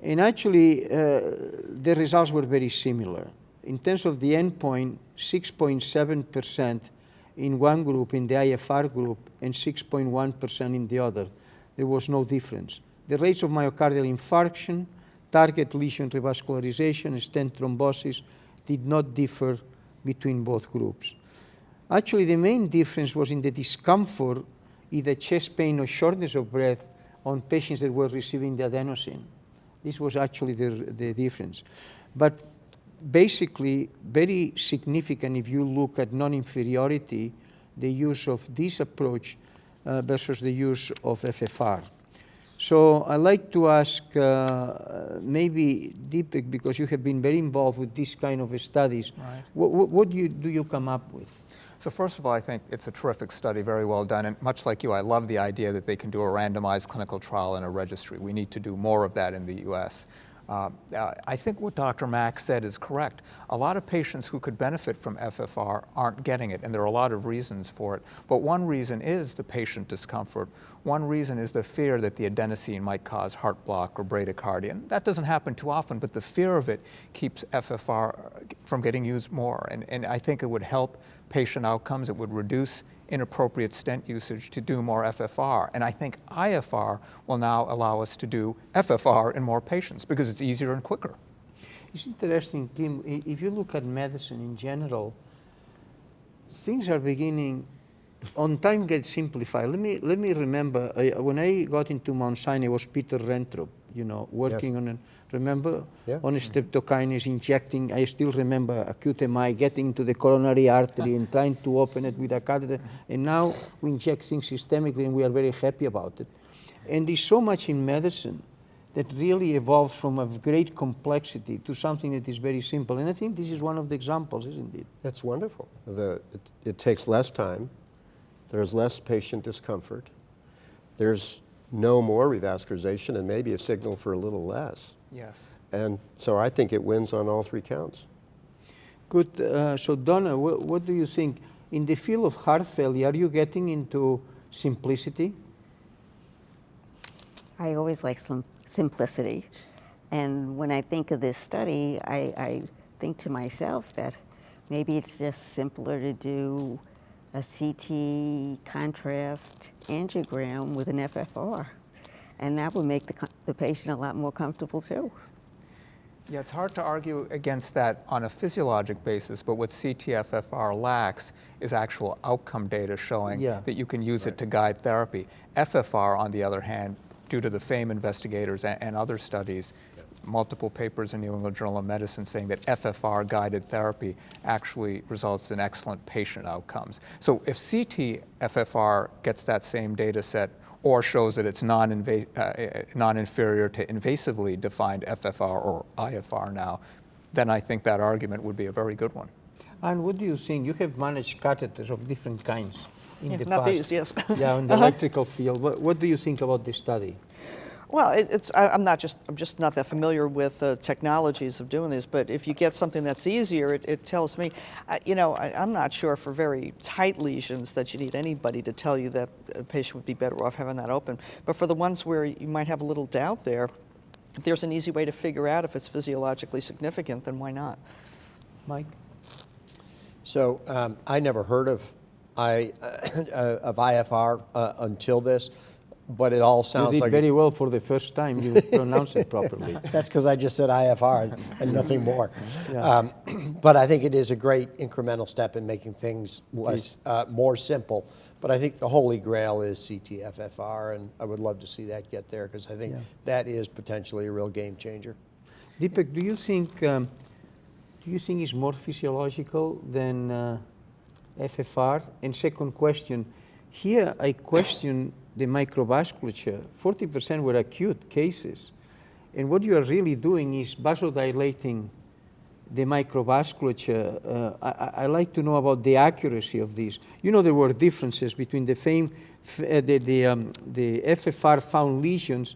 And actually, the results were very similar. In terms of the endpoint, 6.7% in one group, in the IFR group, and 6.1% in the other. There was no difference. The rates of myocardial infarction, target lesion revascularization, and stent thrombosis did not differ between both groups. Actually, the main difference was in the discomfort, either chest pain or shortness of breath on patients that were receiving the adenosine. This was actually the difference. But basically, very significant if you look at non-inferiority, the use of this approach versus the use of FFR. So I'd like to ask maybe Deepak, because you have been very involved with this kind of studies,
Right.
what do you come up with?
So first of all, I think it's a terrific study, very well done, and much like you, I love the idea that they can do a randomized clinical trial in a registry. We need to do more of that in the US. I think what Dr. Mack said is correct. A lot of patients who could benefit from FFR aren't getting it, and there are a lot of reasons for it. But one reason is the patient discomfort. One reason is the fear that the adenosine might cause heart block or bradycardia. And that doesn't happen too often, but the fear of it keeps FFR from getting used more. And I think it would help patient outcomes. It would reduce inappropriate stent usage to do more FFR. And I think IFR will now allow us to do FFR in more patients because it's easier and quicker.
It's interesting, Tim, if you look at medicine in general, things are beginning, on time gets simplified. Let me remember, when I got into Mount Sinai, it was Peter Rentrup, working on, remember?
Yeah.
On a streptokinase, injecting, I still remember acute MI, getting to the coronary artery and trying to open it with a catheter. And now we inject things systemically and we are very happy about it. And there's so much in medicine that really evolves from a great complexity to something that is very simple. And I think this is one of the examples, isn't it?
That's wonderful. It takes less time. There's less patient discomfort. There's no more revascularization and maybe a signal for a little less.
Yes.
And so I think it wins on all three counts.
Good. So Donna, what do you think? In the field of heart failure, are you getting into simplicity?
I always like some simplicity. And when I think of this study, I think to myself that maybe it's just simpler to do a CT contrast angiogram with an FFR. And that would make the patient a lot more comfortable too.
Yeah, it's hard to argue against that on a physiologic basis, but what CT-FFR lacks is actual outcome data showing that you can use it to guide therapy. FFR, on the other hand, due to the FAME investigators and other studies, multiple papers in New England Journal of Medicine saying that FFR-guided therapy actually results in excellent patient outcomes. So if CT-FFR gets that same data set or shows that it's non-inferior to invasively defined FFR or IFR now, then I think that argument would be a very good one.
And what do you think? You have managed catheters of different kinds in the
not
past.
these, yes.
Yeah, in the electrical field. What do you think about this study?
Well, I'm just not that familiar with the technologies of doing this, but if you get something that's easier, it tells me, I'm not sure for very tight lesions that you need anybody to tell you that a patient would be better off having that open. But for the ones where you might have a little doubt there, if there's an easy way to figure out if it's physiologically significant, then why not?
Mike?
So I never heard of IFR until this, but it all
You
sounds
did
like
very well for the first time. You pronounced it properly.
That's because I just said IFR and nothing more.
Yeah.
But I think it is a great incremental step in making things less, more simple. But I think the holy grail is CT-FFR, and I would love to see that get there because I think that is potentially a real game changer.
Deepak, do you think it's more physiological than FFR? And second question, here I question the microvasculature. 40% were acute cases. And what you are really doing is vasodilating the microvasculature. I like to know about the accuracy of these. You know, there were differences between the FFR found lesions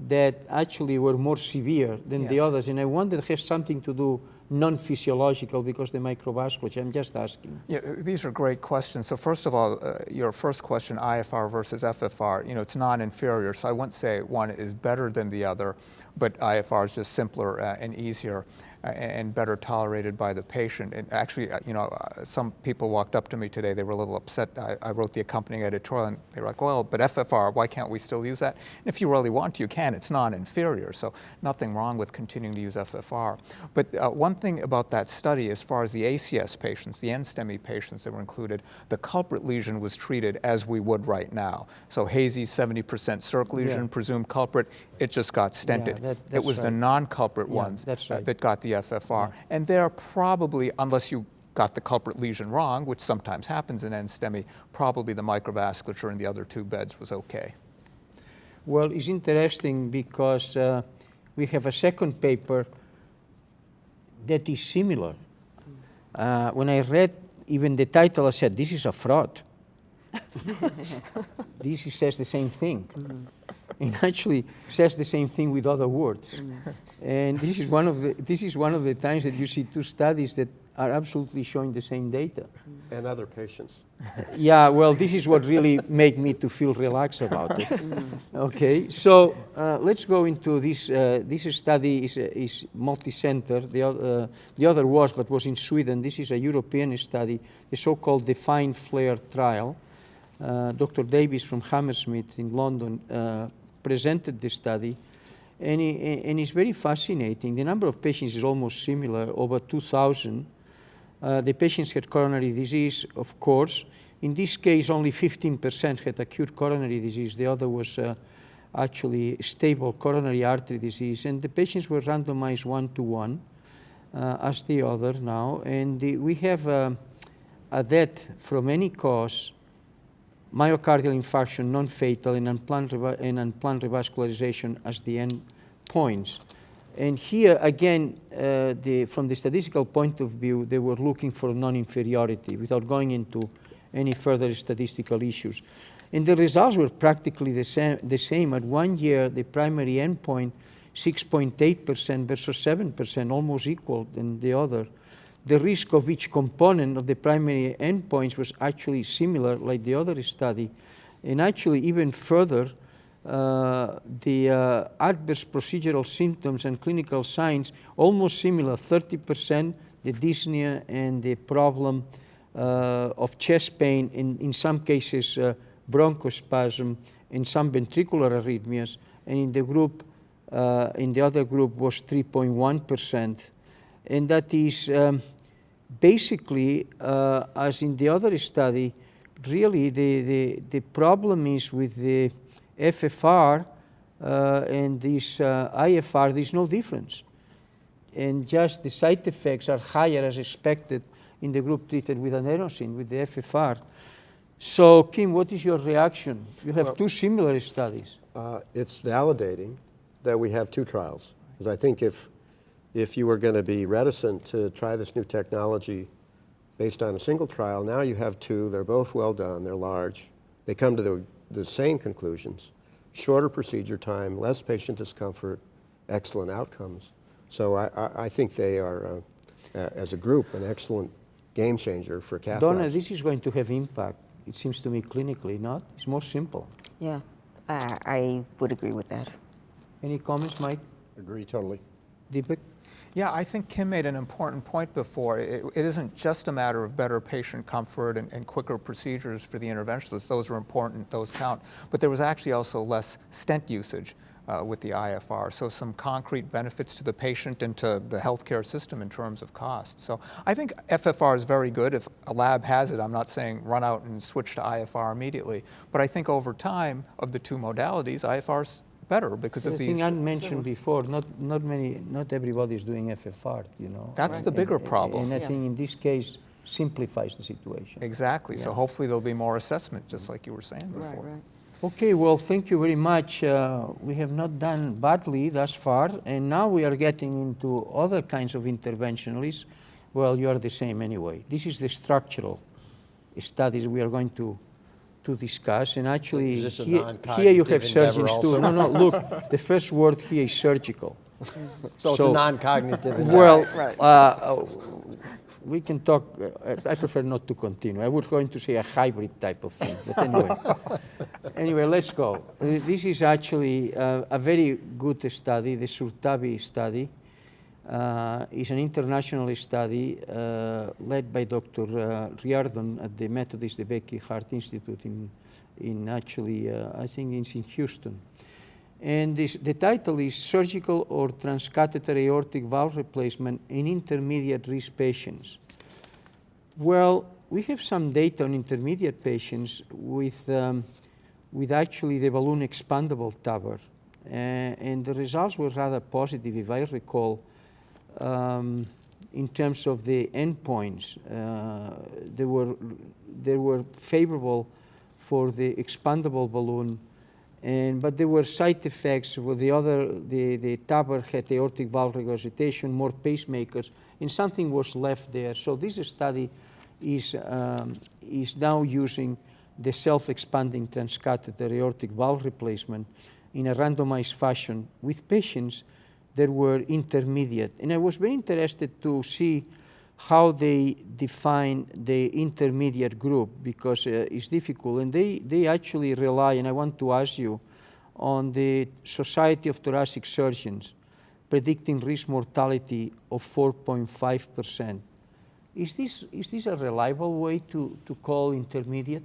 that actually were more severe than the others. And I wonder if it has something to do non-physiological because the microvasculature. I'm just asking.
Yeah, these are great questions. So first of all, your first question, IFR versus FFR, you know, it's non-inferior. So I wouldn't say one is better than the other, but IFR is just simpler and easier and better tolerated by the patient. And actually, you know, some people walked up to me today, they were a little upset. I wrote the accompanying editorial and they were like, well, but FFR, why can't we still use that? And if you really want to, you can. It's non-inferior, so nothing wrong with continuing to use FFR. But one thing about that study, as far as the ACS patients, the end-STEMI patients that were included, the culprit lesion was treated as we would right now. So hazy 70% circ lesion, presumed culprit, it just got stented. It was the non-culprit ones that got the FFR. And they're probably, unless you got the culprit lesion wrong, which sometimes happens in end-STEMI, probably the microvasculature in the other two beds was okay.
Well, it's interesting because we have a second paper that is similar. When I read even the title, I said, this is a fraud. This says the same thing. And actually says the same thing with other words. And this is one of the times that you see two studies that are absolutely showing the same data.
And other patients.
Yeah, well, this is what really made me to feel relaxed about it. Okay, so let's go into this. This study is multi-center. The other was in Sweden. This is a European study, the so-called DEFINE-FLAIR trial. Dr. Davies from Hammersmith in London presented the study, and it's very fascinating. The number of patients is almost similar, over 2,000. The patients had coronary disease, of course. In this case, only 15% had acute coronary disease. The other was actually stable coronary artery disease. And the patients were randomized 1-to-1, as the other now. And we have a death from any cause, myocardial infarction, non-fatal, and unplanned revascularization as the end points. And here, again, from the statistical point of view, they were looking for non-inferiority without going into any further statistical issues. And the results were practically the same. At 1 year, the primary endpoint, 6.8% versus 7%, almost equal than the other. The risk of each component of the primary endpoints was actually similar, like the other study. And actually, even further, the adverse procedural symptoms and clinical signs almost similar, 30%, the dyspnea and the problem of chest pain, in some cases bronchospasm, in some ventricular arrhythmias, and in the group, in the other group was 3.1%. And that is basically, as in the other study, really the problem is with the FFR and this IFR, there's no difference. And just the side effects are higher as expected in the group treated with adenosine, with the FFR. So, Kim, what is your reaction? You have two similar studies.
It's validating that we have two trials. Because I think if you were going to be reticent to try this new technology based on a single trial, now you have two. They're both well done. They're large. They come to the same conclusions. Shorter procedure time, less patient discomfort, excellent outcomes. So I think they are, as a group, an excellent game changer for cath labs.
Donna, this is going to have impact, it seems to me, clinically, not? It's more simple.
Yeah, I would agree with that.
Any comments, Mike?
Agree totally.
Deepak?
Yeah, I think Kim made an important point before. It isn't just a matter of better patient comfort and quicker procedures for the interventionalists. Those are important, those count. But there was actually also less stent usage with the IFR. So some concrete benefits to the patient and to the healthcare system in terms of cost. So I think FFR is very good. If a lab has it, I'm not saying run out and switch to IFR immediately. But I think over time, of the two modalities, IFR's better because of
The
these.
thing I mentioned before, not everybody is doing FFR, you know.
That's the bigger problem.
And I think in this case simplifies the situation.
Exactly. So
Yeah.
hopefully there'll be more assessment, just like you were saying before.
Right, right.
Okay, well, thank you very much. We have not done badly thus far, and now we are getting into other kinds of interventionalists. Well, you are the same anyway. This is the structural studies we are going to discuss, and actually
Is this a
here you
non-cognitive
have surgeons
endeavor
too.
also?
No, look, the first word here is surgical.
So it's a non-cognitive endeavor.
Well, we can talk, I prefer not to continue. I was going to say a hybrid type of thing, but anyway. Anyway, let's go. This is actually a very good study, the SURTAVI study. Is an international study led by Dr. Riordan at the Methodist Deepak Heart Institute in actually, I think it's in Houston. And the title is Surgical or Transcatheter Aortic Valve Replacement in Intermediate Risk Patients. Well, we have some data on intermediate patients with actually the balloon expandable TAVR. And the results were rather positive, if I recall. In terms of the endpoints, they were favorable for the expandable balloon, but there were side effects with the TAVR had aortic valve regurgitation, more pacemakers, and something was left there. So this study is now using the self-expanding transcatheter aortic valve replacement in a randomized fashion with patients that were intermediate. And I was very interested to see how they define the intermediate group, because it's difficult. And they actually rely, and I want to ask you, on the Society of Thoracic Surgeons predicting risk mortality of 4.5%. Is this a reliable way to call intermediate?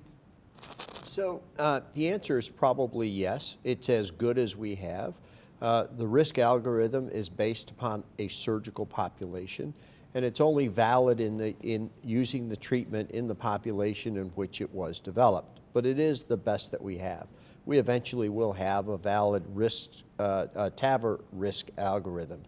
So the answer is probably yes. It's as good as we have. The risk algorithm is based upon a surgical population, and it's only valid in using the treatment in the population in which it was developed. But it is the best that we have. We eventually will have a valid TAVR risk algorithm.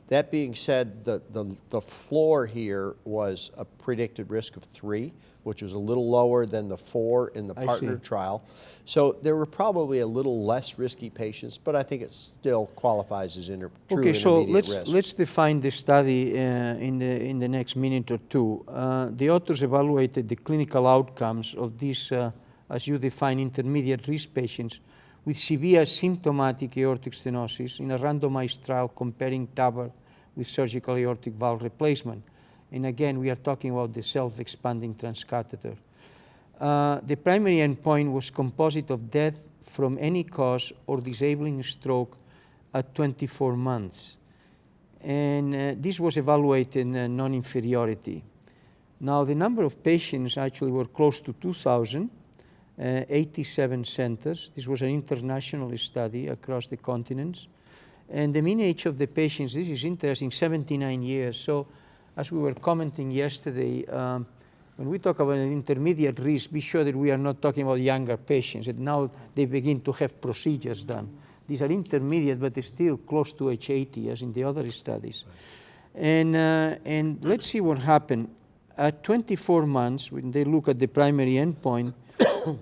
That being said, the floor here was a predicted risk of 3, which was a little lower than the 4 in the partner trial. So there were probably a little less risky patients, but I think it still qualifies as true
okay, so
intermediate risk.
let's define the study in the next minute or two. The authors evaluated the clinical outcomes of these, as you define, intermediate risk patients with severe symptomatic aortic stenosis in a randomized trial comparing TAVR with surgical aortic valve replacement. And again, we are talking about the self-expanding transcatheter. The primary endpoint was composite of death from any cause or disabling stroke at 24 months. And this was evaluated in non-inferiority. Now, the number of patients actually were close to 2,000, 87 centers. This was an international study across the continents. And the mean age of the patients, this is interesting, 79 years. So, as we were commenting yesterday, when we talk about an intermediate risk, be sure that we are not talking about younger patients, that now they begin to have procedures done. These are intermediate, but they're still close to age 80, as in the other studies. And let's see what happened. At 24 months, when they look at the primary endpoint,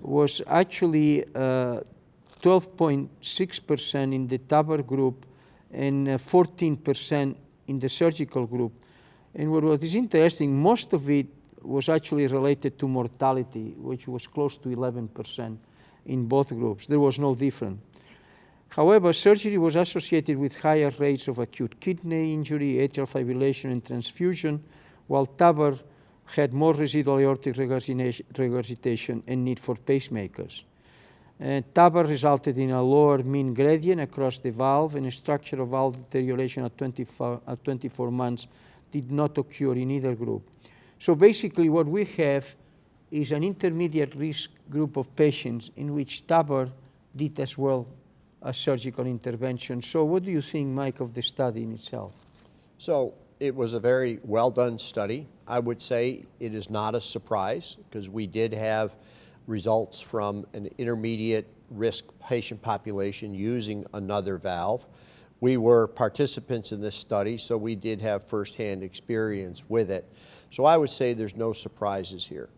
was actually 12.6% in the TAVR group and 14% in the surgical group. And what is interesting, most of it was actually related to mortality, which was close to 11% in both groups. There was no difference. However, surgery was associated with higher rates of acute kidney injury, atrial fibrillation, and transfusion, while TAVR had more residual aortic regurgitation and need for pacemakers. TAVR resulted in a lower mean gradient across the valve, and a structural valve deterioration at 24 months did not occur in either group. So basically what we have is an intermediate risk group of patients in which TAVR did as well as surgical intervention. So what do you think, Mike, of the study in itself?
So it was a very well done study. I would say it is not a surprise because we did have results from an intermediate risk patient population using another valve. We were participants in this study, so we did have firsthand experience with it. So I would say there's no surprises here.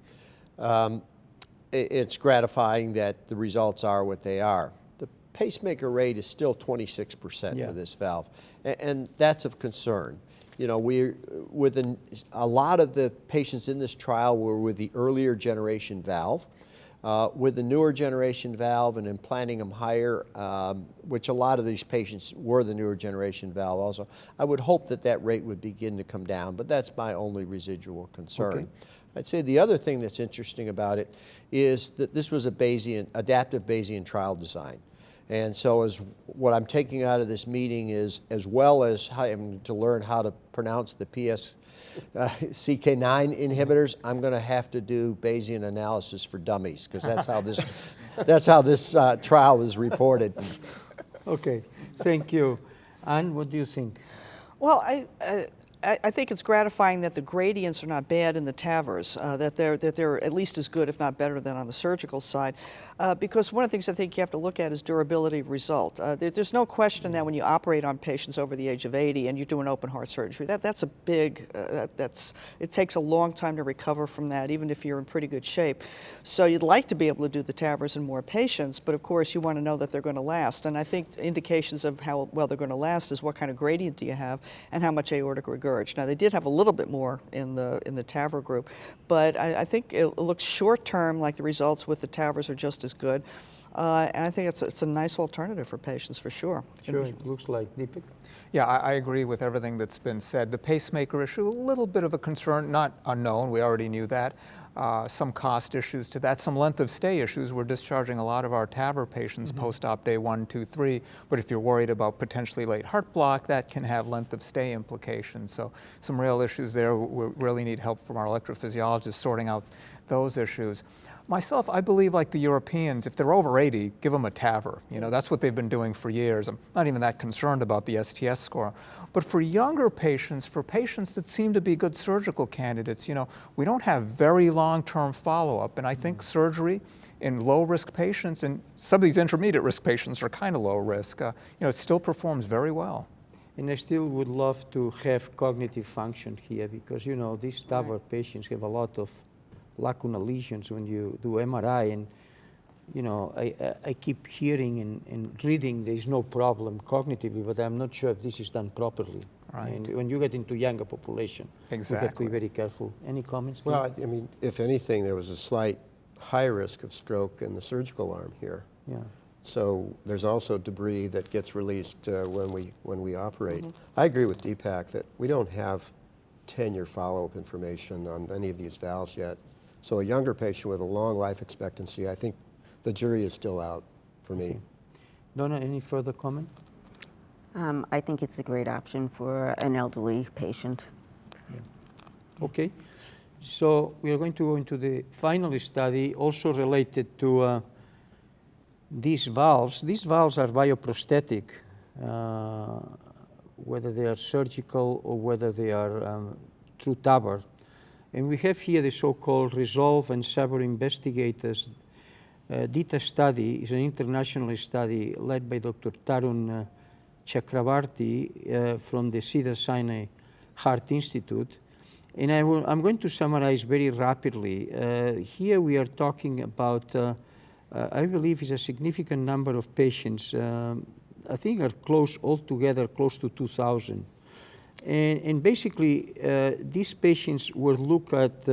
It's gratifying that the results are what they are. The pacemaker rate is still 26% with this valve, and that's of concern. You know, a lot of the patients in this trial were with the earlier generation valve. With the newer generation valve and implanting them higher, which a lot of these patients were the newer generation valve also, I would hope that that rate would begin to come down, but that's my only residual concern. Okay. I'd say the other thing that's interesting about it is that this was a Bayesian, adaptive Bayesian trial design. And so what I'm taking out of this meeting is, as well as having to learn how to pronounce the PCSK9 inhibitors, I'm going to have to do Bayesian analysis for dummies, because that's how this trial is reported.
Okay, thank you. Anne, what do you think?
Well, I think it's gratifying that the gradients are not bad in the TAVRs, that they're at least as good, if not better, than on the surgical side. Because one of the things I think you have to look at is durability of result. There's no question that when you operate on patients over the age of 80 and you do an open heart surgery, that's a big, it takes a long time to recover from that, even if you're in pretty good shape. So you'd like to be able to do the TAVRs in more patients, but of course you want to know that they're going to last. And I think indications of how well they're going to last is what kind of gradient do you have and how much aortic regurg. Now, they did have a little bit more in the TAVR group, but I think it looks short-term like the results with the TAVRs are just as good. And I think it's a nice alternative for patients, for sure.
Sure, it looks like. Deepak?
Yeah, I agree with everything that's been said. The pacemaker issue, a little bit of a concern, not unknown, we already knew that. Some cost issues to that, some length of stay issues. We're discharging a lot of our TAVR patients post-op day 1, 2, 3, but if you're worried about potentially late heart block, that can have length of stay implications. So some real issues there. We really need help from our electrophysiologists sorting out those issues. Myself, I believe, like the Europeans, if they're over 80, give them a TAVR. You know, that's what they've been doing for years. I'm not even that concerned about the STS score. But for younger patients, for patients that seem to be good surgical candidates, you know, we don't have very long-term follow-up. And I think surgery in low-risk patients, and some of these intermediate-risk patients are kind of low risk, you know, it still performs very well.
And I still would love to have cognitive function here because, you know, these TAVR patients have a lot of lacunar lesions when you do MRI, and you know, I keep hearing and reading there is no problem cognitively, but I'm not sure if this is done properly.
Right.
And when you get into younger population,
exactly,
we have to be very careful. Any comments?
Well, I mean, if anything, there was a slight high risk of stroke in the surgical arm here.
Yeah.
So there's also debris that gets released when we operate. I agree with Deepak that we don't have 10-year follow-up information on any of these valves yet. So a younger patient with a long life expectancy, I think the jury is still out for me.
Donna, any further comment?
I think it's a great option for an elderly patient.
Yeah. Okay, so we are going to go into the final study, also related to these valves. These valves are bioprosthetic, whether they are surgical or whether they are through TAVR. And we have here the so-called RESOLVE and SAVORY investigators did a study. It's an international study led by Dr. Tarun Chakravarti from the Cedars-Sinai Heart Institute. And I'm going to summarize very rapidly. Here we are talking about, I believe it's a significant number of patients. I think are altogether close to 2,000. And basically, these patients will look at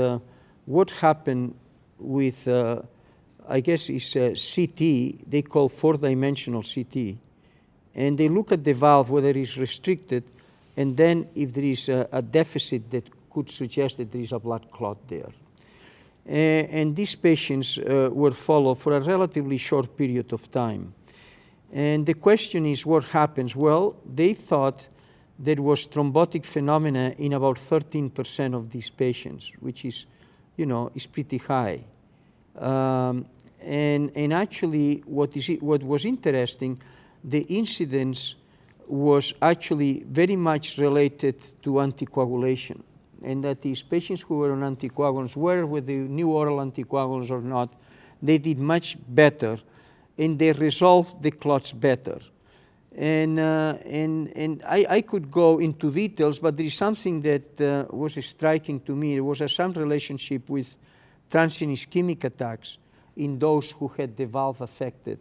what happened with, I guess it's CT, they call 4-dimensional CT. And they look at the valve, whether it's restricted, and then if there is a deficit that could suggest that there is a blood clot there. And these patients were followed for a relatively short period of time. And the question is, what happens? Well, they thought there was thrombotic phenomena in about 13% of these patients, which is, is pretty high. And actually, what was interesting, the incidence was actually very much related to anticoagulation. And that is, patients who were on anticoagulants, whether with the new oral anticoagulants or not, they did much better, and they resolved the clots better. And I could go into details, but there is something that was striking to me. There was some relationship with transient ischemic attacks in those who had the valve affected.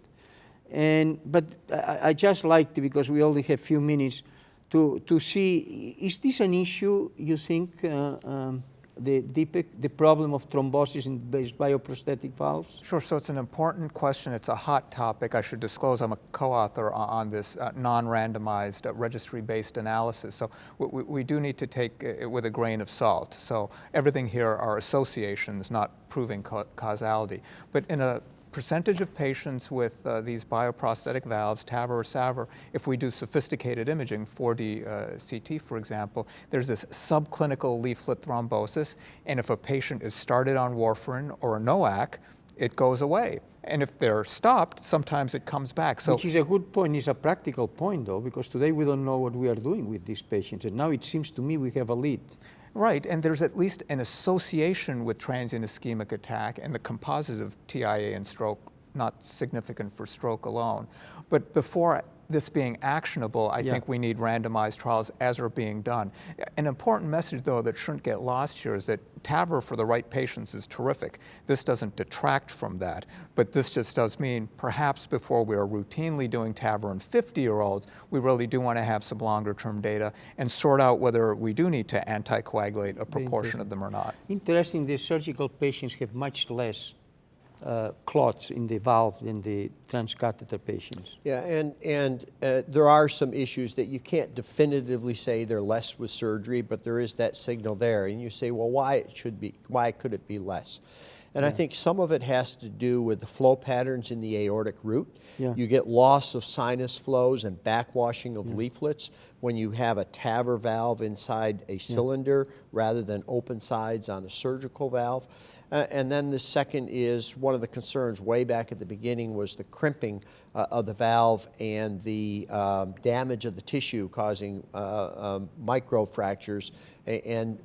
But I just liked, because we only have a few minutes, to see, is this an issue, you think, Deepak, the problem of thrombosis in these bioprosthetic valves?
Sure, so it's an important question. It's a hot topic. I should disclose I'm a co-author on this non-randomized registry-based analysis. So we do need to take it with a grain of salt. So everything here are associations, not proving causality. But in a percentage of patients with these bioprosthetic valves, TAVR or SAVOR, if we do sophisticated imaging, 4D CT, for example, there's this subclinical leaflet thrombosis, and if a patient is started on warfarin or a NOAC, it goes away. And if they're stopped, sometimes it comes back. So,
which is a good point, it's a practical point, though, because today we don't know what we are doing with these patients, and now it seems to me we have a lead.
Right, and there's at least an association with transient ischemic attack and the composite of TIA and stroke, not significant for stroke alone. But before this being actionable, I think we need randomized trials as are being done. An important message, though, that shouldn't get lost here is that TAVR for the right patients is terrific. This doesn't detract from that, but this just does mean perhaps before we are routinely doing TAVR in 50-year-olds, we really do want to have some longer-term data and sort out whether we do need to anticoagulate a proportion of them or not.
Interesting, the surgical patients have much less clots in the valve than the transcatheter patients.
Yeah, and there are some issues that you can't definitively say they're less with surgery, but there is that signal there. And you say, well, why could it be less? And I think some of it has to do with the flow patterns in the aortic root. You get loss of sinus flows and backwashing of leaflets when you have a TAVR valve inside a cylinder rather than open sides on a surgical valve. And then the second is, one of the concerns way back at the beginning was the crimping of the valve and the damage of the tissue causing microfractures and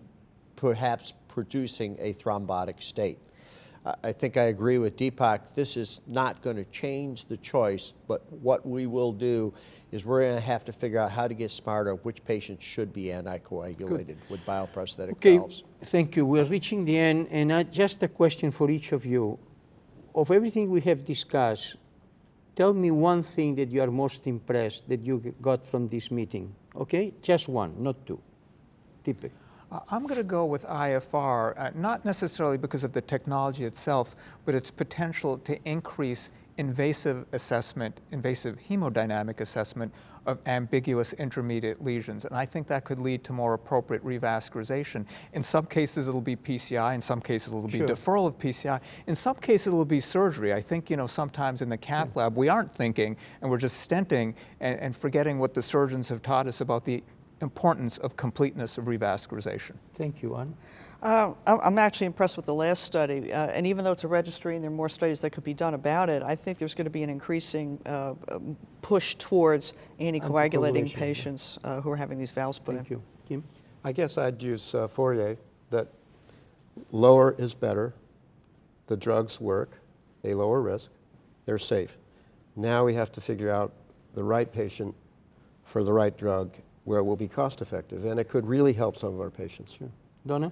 perhaps producing a thrombotic state. I think I agree with Deepak. This is not going to change the choice, but what we will do is we're going to have to figure out how to get smarter which patients should be anticoagulated with bioprosthetic valves.
Thank you. We're reaching the end, and just a question for each of you. Of everything we have discussed, tell me one thing that you are most impressed that you got from this meeting, okay? Just one, not two. Deepak.
I'm going to go with IFR, not necessarily because of the technology itself, but its potential to increase invasive assessment, invasive hemodynamic assessment of ambiguous intermediate lesions. And I think that could lead to more appropriate revascularization. In some cases, it'll be PCI. In some cases, it'll be deferral of PCI. In some cases, it'll be surgery. I think, sometimes in the cath lab, we aren't thinking, and we're just stenting and forgetting what the surgeons have taught us about the importance of completeness of revascularization.
Thank you, Anne.
I'm actually impressed with the last study, and even though it's a registry and there are more studies that could be done about it, I think there's going to be an increasing push towards anticoagulating patients who are having these valves put in.
Thank you. Kim?
I guess I'd use FOURIER, that lower is better, the drugs work, they lower risk, they're safe. Now we have to figure out the right patient for the right drug where it will be cost effective, and it could really help some of our patients.
Sure. Donna?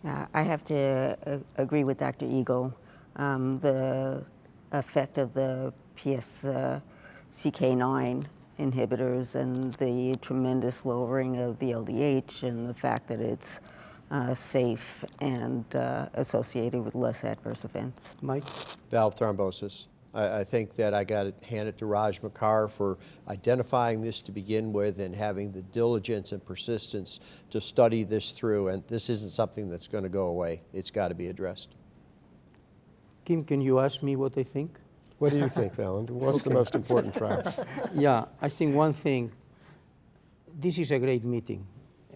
I have to agree with Dr. Eagle. The effect of the PCSK9 inhibitors and the tremendous lowering of the LDH and the fact that it's safe and associated with less adverse events.
Mike?
Valve thrombosis. I think that I got to hand it to Raj Makkar for identifying this to begin with and having the diligence and persistence to study this through. And this isn't something that's going to go away. It's got to be addressed.
Kim, can you ask me what I think?
What do you think, Valentin? What's the most important trial?
Yeah, I think one thing, this is a great meeting.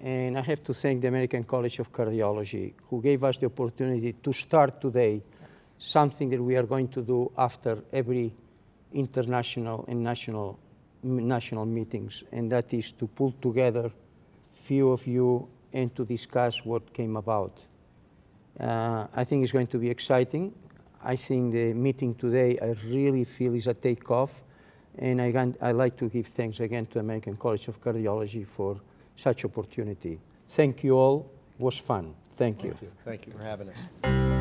And I have to thank the American College of Cardiology, who gave us the opportunity to start today something that we are going to do after every international and national meetings, and that is to pull together few of you and to discuss what came about. I think it's going to be exciting. I think the meeting today, I really feel is a takeoff, and I'd like to give thanks again to American College of Cardiology for such opportunity. Thank you all. It was fun. Thank you.
Thank you for having us.